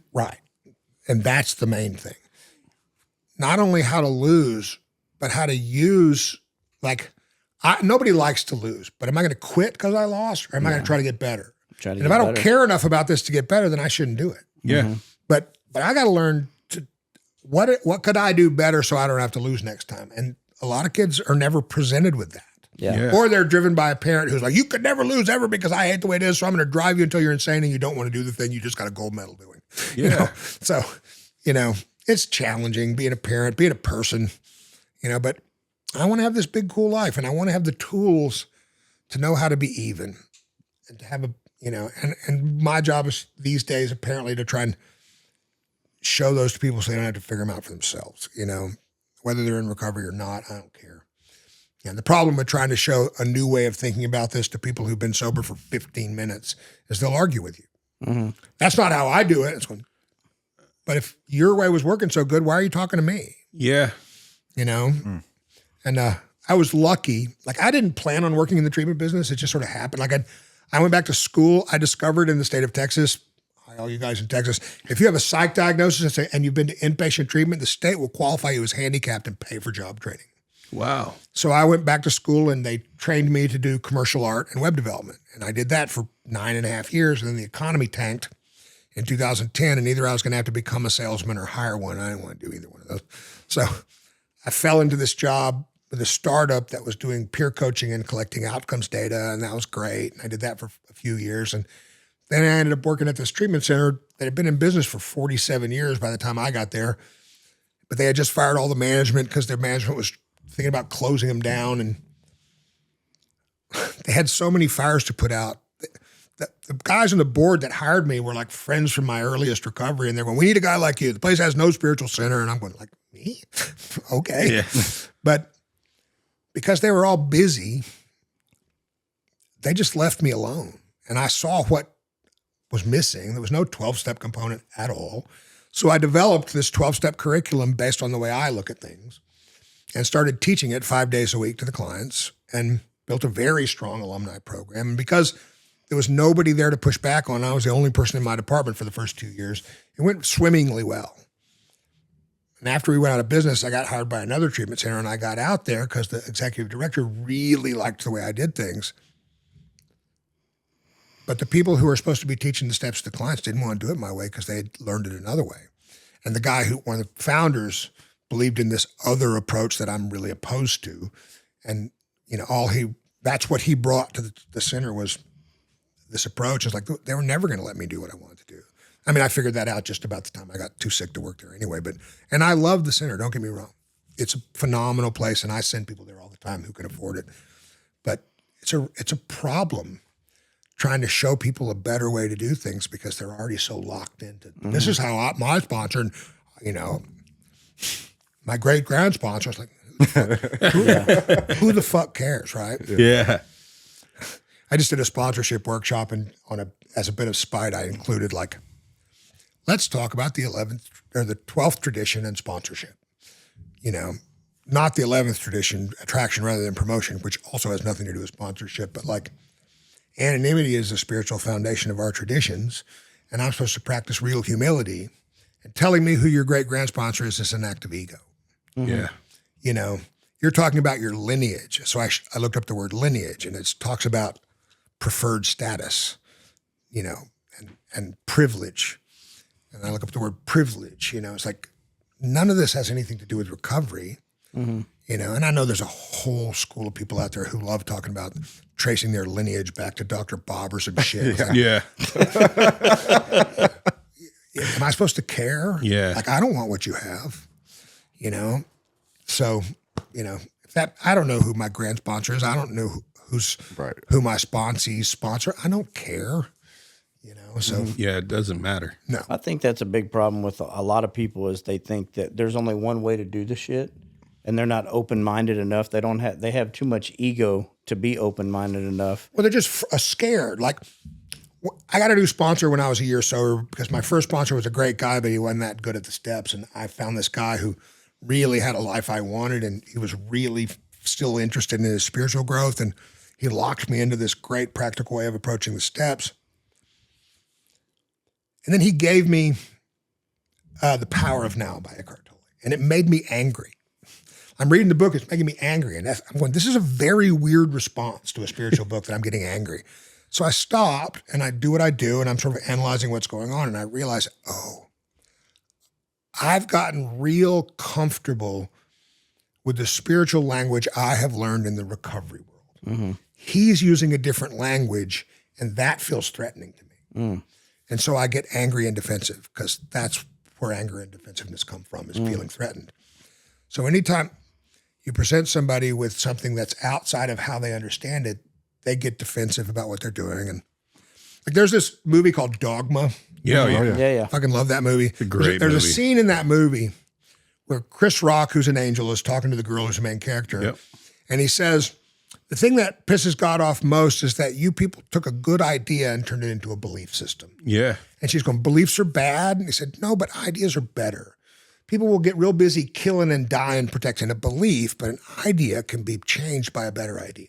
that's the main thing. Not only how to lose, but how to use, nobody likes to lose, but am I going to quit because I lost, or am I going to try to get better? And if I don't care enough about this to get better, then I shouldn't do it. Yeah. But I got to learn what could I do better so I don't have to lose next time? And a lot of kids are never presented with that. Yeah. Or they're driven by a parent who's like, you could never lose ever because I hate the way it is, so I'm going to drive you until you're insane and you don't want to do the thing you just got a gold medal doing. Yeah. So, it's challenging being a parent, being a person, but I want to have this big, cool life, and I want to have the tools to know how to be even and to have and my job is these days apparently to try and show those to people so they don't have to figure them out for themselves, whether they're in recovery or not, I don't care. And the problem with trying to show a new way of thinking about this to people who've been sober for 15 minutes is they'll argue with you. That's not how I do it. But if your way was working so good, why are you talking to me? Yeah. And I was lucky. I didn't plan on working in the treatment business. It just sort of happened. I went back to school. I discovered in the state of Texas, all you guys in Texas, if you have a psych diagnosis and you've been to inpatient treatment, the state will qualify you as handicapped and pay for job training. Wow. So I went back to school and they trained me to do commercial art and web development. And I did that for 9.5 years. And then the economy tanked in 2010. And either I was going to have to become a salesman or hire one. I didn't want to do either one of those. So I fell into this job with a startup that was doing peer coaching and collecting outcomes data. And that was great. And I did that for a few years. And then I ended up working at this treatment center that had been in business for 47 years by the time I got there. But they had just fired all the management because their management was thinking about closing them down, and they had so many fires to put out. The guys on the board that hired me were like friends from my earliest recovery, and they're going, we need a guy like you. The place has no spiritual center. And I'm going, like, me? Okay. Yeah. But because they were all busy, they just left me alone. And I saw what was missing. There was no 12-step component at all. So I developed this 12-step curriculum based on the way I look at things and started teaching it 5 days a week to the clients and built a very strong alumni program. And because there was nobody there to push back on, I was the only person in my department for the first 2 years. It went swimmingly well. And after we went out of business, I got hired by another treatment center, and I got out there because the executive director really liked the way I did things. But the people who were supposed to be teaching the steps to the clients didn't want to do it my way because they had learned it another way. And the guy one of the founders, believed in this other approach that I'm really opposed to. And, that's what he brought to the center was this approach. It's like they were never going to let me do what I wanted to do. I mean, I figured that out just about the time I got too sick to work there anyway. And I love the center, don't get me wrong. It's a phenomenal place, and I send people there all the time who can afford it. But it's a problem trying to show people a better way to do things because they're already so locked into this is how my sponsor, and my great grand sponsor was like, who the fuck cares, right? Yeah. I just did a sponsorship workshop, and as a bit of spite, I included let's talk about the 11th or the 12th tradition and sponsorship. Not the 11th tradition, attraction rather than promotion, which also has nothing to do with sponsorship, but anonymity is the spiritual foundation of our traditions, and I'm supposed to practice real humility. And telling me who your great grand sponsor is an act of ego. Yeah. You're talking about your lineage. So I looked up the word lineage, and it talks about preferred status, and privilege. And I look up the word privilege. It's like none of this has anything to do with recovery. And I know there's a whole school of people out there who love talking about tracing their lineage back to Dr. Bob or some shit. Yeah. Am I supposed to care? Yeah. I don't want what you have, So, I don't know who my grand sponsor is. I don't know who my sponsees sponsor. I don't care, so. Yeah, it doesn't matter. No. I think that's a big problem with a lot of people is they think that there's only one way to do the shit, and they're not open-minded enough. They have too much ego to be open-minded enough. Well, they're just scared. I got a new sponsor when I was a year sober because my first sponsor was a great guy, but he wasn't that good at the steps. And I found this guy who really had a life I wanted, and he was really still interested in his spiritual growth. And he locked me into this great practical way of approaching the steps. And then he gave me The Power of Now by Eckhart Tolle, and it made me angry. I'm reading the book, it's making me angry. And I'm going, this is a very weird response to a spiritual book that I'm getting angry. So I stopped and I do what I do, and I'm sort of analyzing what's going on. And I realize, I've gotten real comfortable with the spiritual language I have learned in the recovery world. Mm-hmm. He's using a different language, and that feels threatening to me. And so I get angry and defensive because that's where anger and defensiveness come from, is feeling threatened. So anytime you present somebody with something that's outside of how they understand it, they get defensive about what they're doing. And there's this movie called Dogma. Yeah. Yeah. I fucking love that movie. It's a great there's movie. a scene in that movie where Chris Rock, who's an angel, is talking to the girl who's the main character. Yep. And he says, the thing that pisses God off most is that you people took a good idea and turned it into a belief system. Yeah. And she's going, beliefs are bad? And he said, no, but ideas are better. People will get real busy killing and dying protecting a belief, but an idea can be changed by a better idea.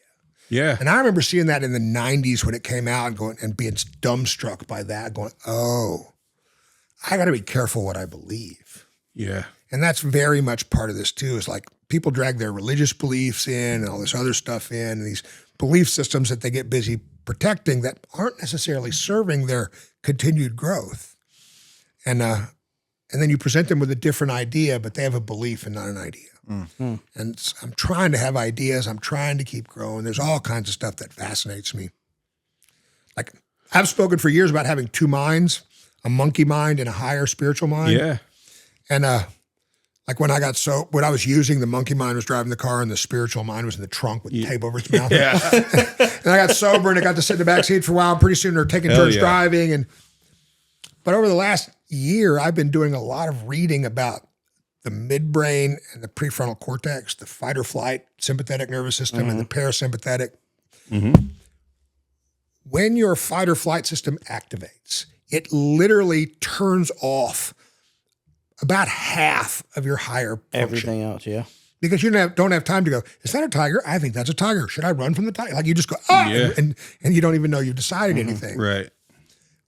Yeah. And I remember seeing that in the 90s when it came out and going and being dumbstruck by that, going, I got to be careful what I believe. Yeah. And that's very much part of this too, is people drag their religious beliefs in and all this other stuff in, and these belief systems that they get busy protecting that aren't necessarily serving their continued growth. And then you present them with a different idea, but they have a belief and not an idea. Mm-hmm. And I'm trying to have ideas. I'm trying to keep growing. There's all kinds of stuff that fascinates me. I've spoken for years about having two minds, a monkey mind and a higher spiritual mind. Yeah. And when I was using, the monkey mind was driving the car and the spiritual mind was in the trunk with tape over its mouth. Yeah. And I got sober and I got to sit in the back seat for a while. Pretty soon they're taking turns driving. But over the last year, I've been doing a lot of reading about the midbrain and the prefrontal cortex, the fight or flight sympathetic nervous system and the parasympathetic. Mm-hmm. When your fight or flight system activates, it literally turns off about half of your higher function. Everything else, yeah. Because you don't have time to go, is that a tiger? I think that's a tiger. Should I run from the tiger? Like you just go, Yeah. and you don't even know you've decided anything. Right.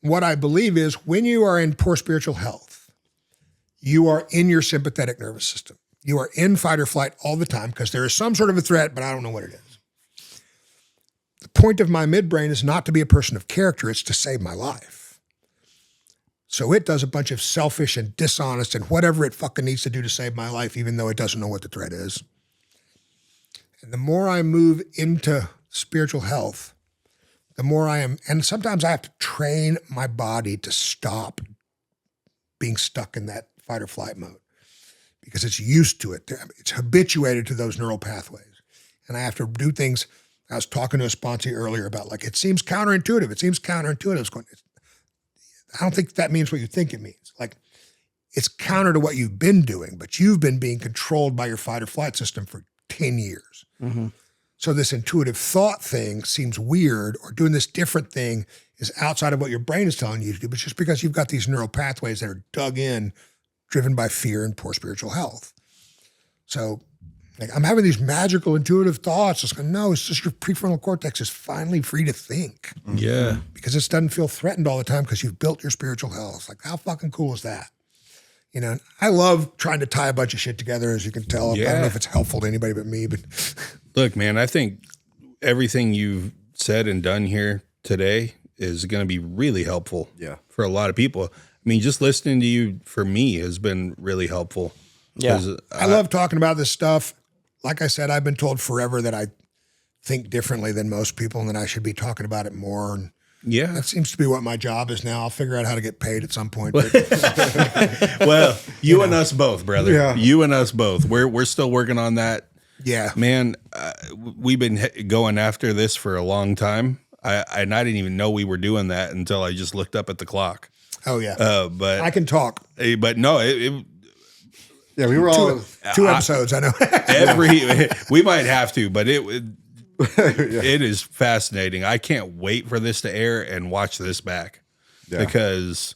What I believe is when you are in poor spiritual health, you are in your sympathetic nervous system. You are in fight or flight all the time because there is some sort of a threat, but I don't know what it is. The point of my midbrain is not to be a person of character, it's to save my life. So it does a bunch of selfish and dishonest and whatever it fucking needs to do to save my life, even though it doesn't know what the threat is. And the more I move into spiritual health, the more I am, and sometimes I have to train my body to stop being stuck in that fight or flight mode because it's used to it. It's habituated to those neural pathways. And I have to do things. I was talking to a sponsor earlier about like, it seems counterintuitive. It seems counterintuitive. I was going, I don't think that means what you think it means. Like, it's counter to what you've been doing, but you've been being controlled by your fight or flight system for 10 years. Mm-hmm. So this intuitive thought thing seems weird, or doing this different thing is outside of what your brain is telling you to do, but just because you've got these neural pathways that are dug in, driven by fear and poor spiritual health. So like, I'm having these magical intuitive thoughts. It's going, no, it's just your prefrontal cortex is finally free to think Yeah. because it doesn't feel threatened all the time because you've built your spiritual health. Like, how fucking cool is that? You know, I love trying to tie a bunch of shit together, as you can tell. I don't know if it's helpful to anybody but me, but Look, man, I think everything you've said and done here today is going to be really helpful for a lot of people. I mean, just listening to you for me has been really helpful. Yeah. 'Cause I love talking about this stuff. Like I said, I've been told forever that I think differently than most people and that I should be talking about it more. And yeah. that seems to be what my job is now. I'll figure out how to get paid at some point. But Well, you and us both, brother. Yeah. You and us both. We're still working on that. yeah, Man, we've been going after this for a long time. I didn't even know we were doing that until I just looked up at the clock. oh yeah, But I can talk. no, it Yeah, we were all. Two episodes, I know. we might have to, but it is fascinating. I can't wait for this to air and watch this back because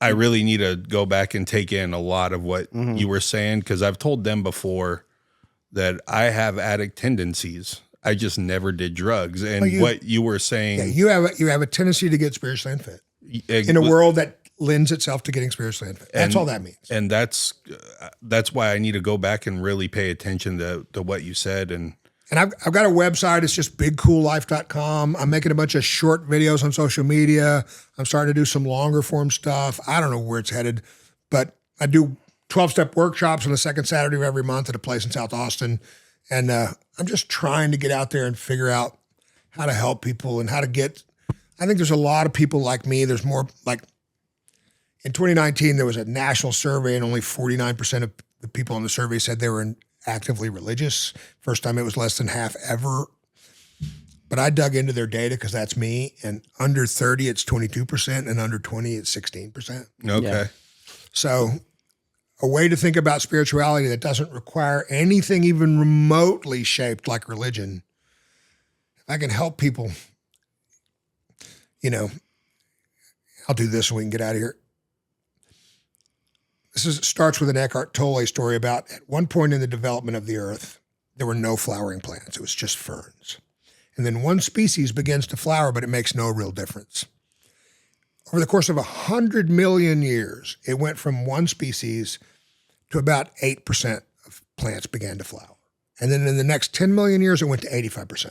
I really need to go back and take in a lot of what you were saying, because I've told them before that I have addict tendencies. I just never did drugs. And what you were saying, Yeah, you have a tendency to get spiritually unfit in a world that lends itself to getting spiritually unfit. That's all that means. And that's why I need to go back and really pay attention to what you said. And I've got a website. It's just bigcoollife.com. I'm making a bunch of short videos on social media. I'm starting to do some longer form stuff. I don't know where it's headed, but I do 12-step workshops on the second Saturday of every month at a place in South Austin. And I'm just trying to get out there and figure out how to help people and how to get, I think there's a lot of people like me. There's more like in 2019, there was a national survey and only 49% of the people on the survey said they were actively religious. First time it was less than half ever. But I dug into their data because that's me. And under 30, it's 22%, and under 20, it's 16%. okay. Yeah. So a way to think about spirituality that doesn't require anything even remotely shaped like religion. If I can help people, you know, I'll do this so we can get out of here. Starts with an Eckhart Tolle story about at one point in the development of the earth, there were no flowering plants. It was just ferns. And then one species begins to flower, but it makes no real difference. Over the course of 100 million years, it went from one species to about 8% of plants began to flower. And then in the next 10 million years, it went to 85%.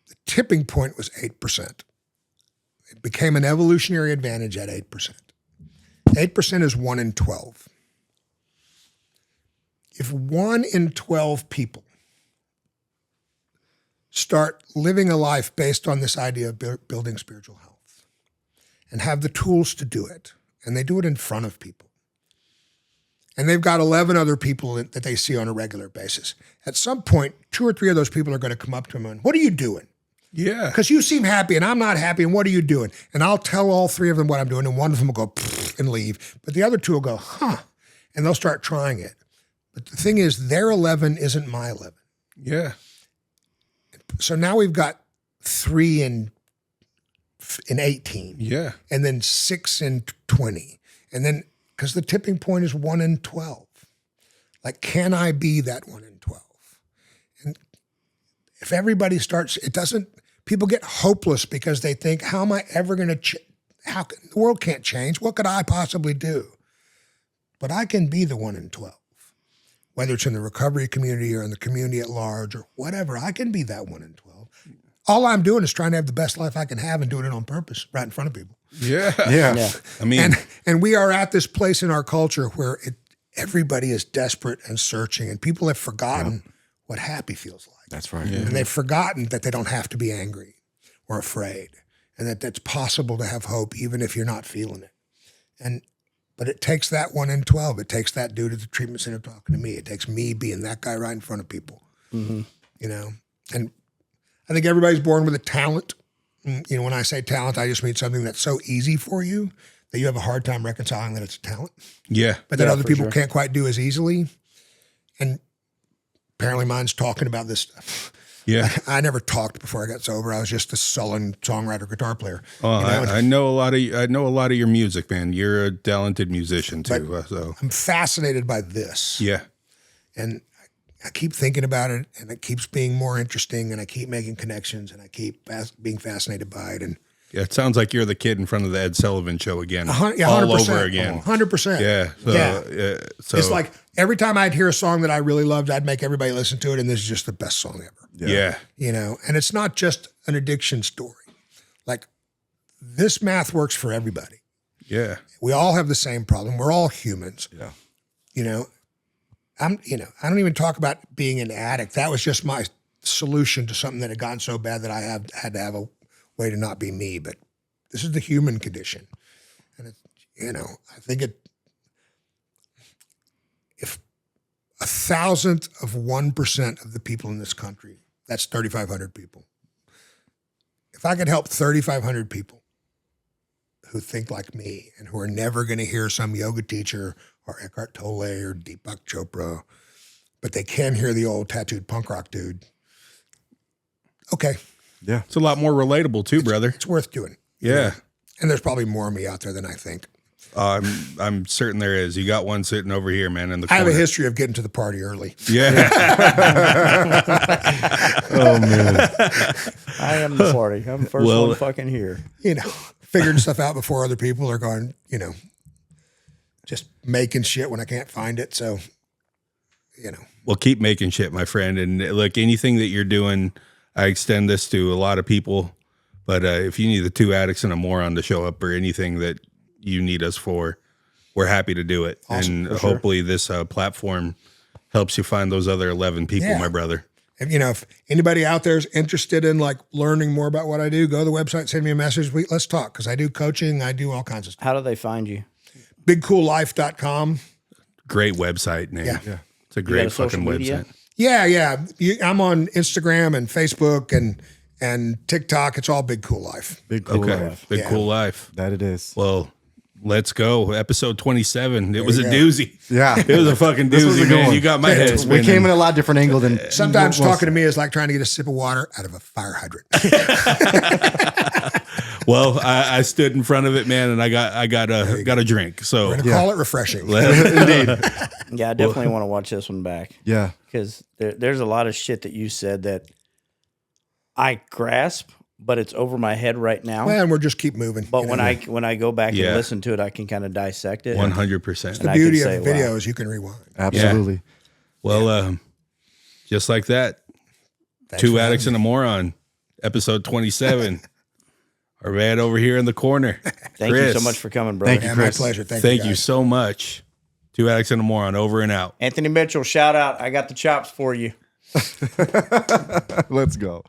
The tipping point was 8%. It became an evolutionary advantage at 8%. 8% is 1 in 12. If 1 in 12 people start living a life based on this idea of building spiritual health and have the tools to do it, and they do it in front of people, and they've got 11 other people that they see on a regular basis, at some point, 2 or 3 of those people are going to come up to them and, what are you doing? Yeah. Because you seem happy and I'm not happy, and what are you doing? And I'll tell all 3 of them what I'm doing, and one of them will go and leave. But the other 2 will go, huh, and they'll start trying it. But the thing is, their 11 isn't my 11. Yeah. So now we've got 3 in 18, Yeah. and then 6 in 20, and then because the tipping point is 1 in 12. Like, can I be that 1 in 12? And if everybody starts, it doesn't. People get hopeless because they think, how am I ever going to? The world can't change. What could I possibly do? But I can be the 1 in 12. Whether it's in the recovery community or in the community at large or whatever, I can be that 1 in 12. All I'm doing is trying to have the best life I can have and doing it on purpose right in front of people. Yeah. Yeah. I mean, And we are at this place in our culture where everybody is desperate and searching, and people have forgotten what happy feels like. That's right. And they've forgotten that they don't have to be angry or afraid, and that it's possible to have hope even if you're not feeling it. But it takes that 1 in 12. It takes that dude at the treatment center talking to me. It takes me being that guy right in front of people. You know, and I think everybody's born with a talent. You know, when I say talent, I just mean something that's so easy for you that you have a hard time reconciling that it's a talent, yeah. but that other for people sure. can't quite do as easily. And apparently mine's talking about this stuff. Yeah. I never talked before I got sober. I was just a sullen songwriter, guitar player. Oh, You know, I know a lot of your music, man. You're a talented musician too. So I'm fascinated by this. yeah. And I keep thinking about it, and it keeps being more interesting, and I keep making connections, and I keep being fascinated by it. And Yeah, it sounds like you're the kid in front of the Ed Sullivan Show again, yeah, all 100%. over again. 100%. Yeah, so, Yeah. so It's like every time I'd hear a song that I really loved, I'd make everybody listen to it, and this is just the best song ever. yeah, You know, and it's not just an addiction story. Like, this math works for everybody. yeah, We all have the same problem. We're all humans. Yeah. You know, I don't even talk about being an addict. That was just my solution to something that had gotten so bad that I had to have a way to not be me. But this is the human condition. And I think if 1,000% of the people in this country, that's 3,500 people. If I could help 3,500 people who think like me and who are never going to hear some yoga teacher or Eckhart Tolle or Deepak Chopra, but they can hear the old tattooed punk rock dude. Okay, Yeah. it's a lot more relatable too, brother. it's worth doing. Yeah, And there's probably more of me out there than I think. I'm certain there is. You got one sitting over here, man, in the I corner. have a history of getting to the party early. Yeah, Oh man. I am the party. I'm the first Well- one fucking here. Figuring stuff out before other people are going, just making shit when I can't find it. So, well, keep making shit, my friend. And look, anything that you're doing, I extend this to a lot of people. But if you need the Two Addicts and a Moron to show up or anything that you need us for, we're happy to do it. Awesome, And hopefully this platform helps you find those other 11 people, Yeah. my brother. if anybody out there is interested in like learning more about what I do, go to the website, send me a message. Let's talk. Cause I do coaching. I do all kinds of stuff. How do they find you? BigCoolLife.com. Great website name. Yeah. It's a got great a social fucking media? website. Yeah. I'm on Instagram and Facebook and TikTok. It's all Big Cool Life. Big cool Okay. life. Big Yeah. cool life. That it is. Well, let's go. Episode 27. It was a you go. doozy. Yeah. It was a fucking This was doozy, a good man. one. You got my head We spinning. came in a lot different angle than Sometimes well, talking to me is like trying to get a sip of water out of a fire hydrant. Well, I stood in front of it, man, and I got a drink. So We're going to call it refreshing. Indeed. Yeah, I definitely want to watch this one back Yeah. because there's a lot of shit that you said that I grasp, but it's over my head right now. Well, and we'll just keep moving. But you when know. I go back Yeah. and listen to it, I can kind of dissect it. 100%. the I can beauty say, of video wow. is you can rewind. Absolutely. Well, just like that, Thanks Two for Addicts having and a Moron, episode 27. Our man over here in the corner. Thank you so Chris. much for coming, brother. Thank me. you, Yeah, my Chris. pleasure. Thank you guys. so much. Two Addicts and a Moron, over and out. Anthony Mitchell, shout out. I got the chops for you. Let's go.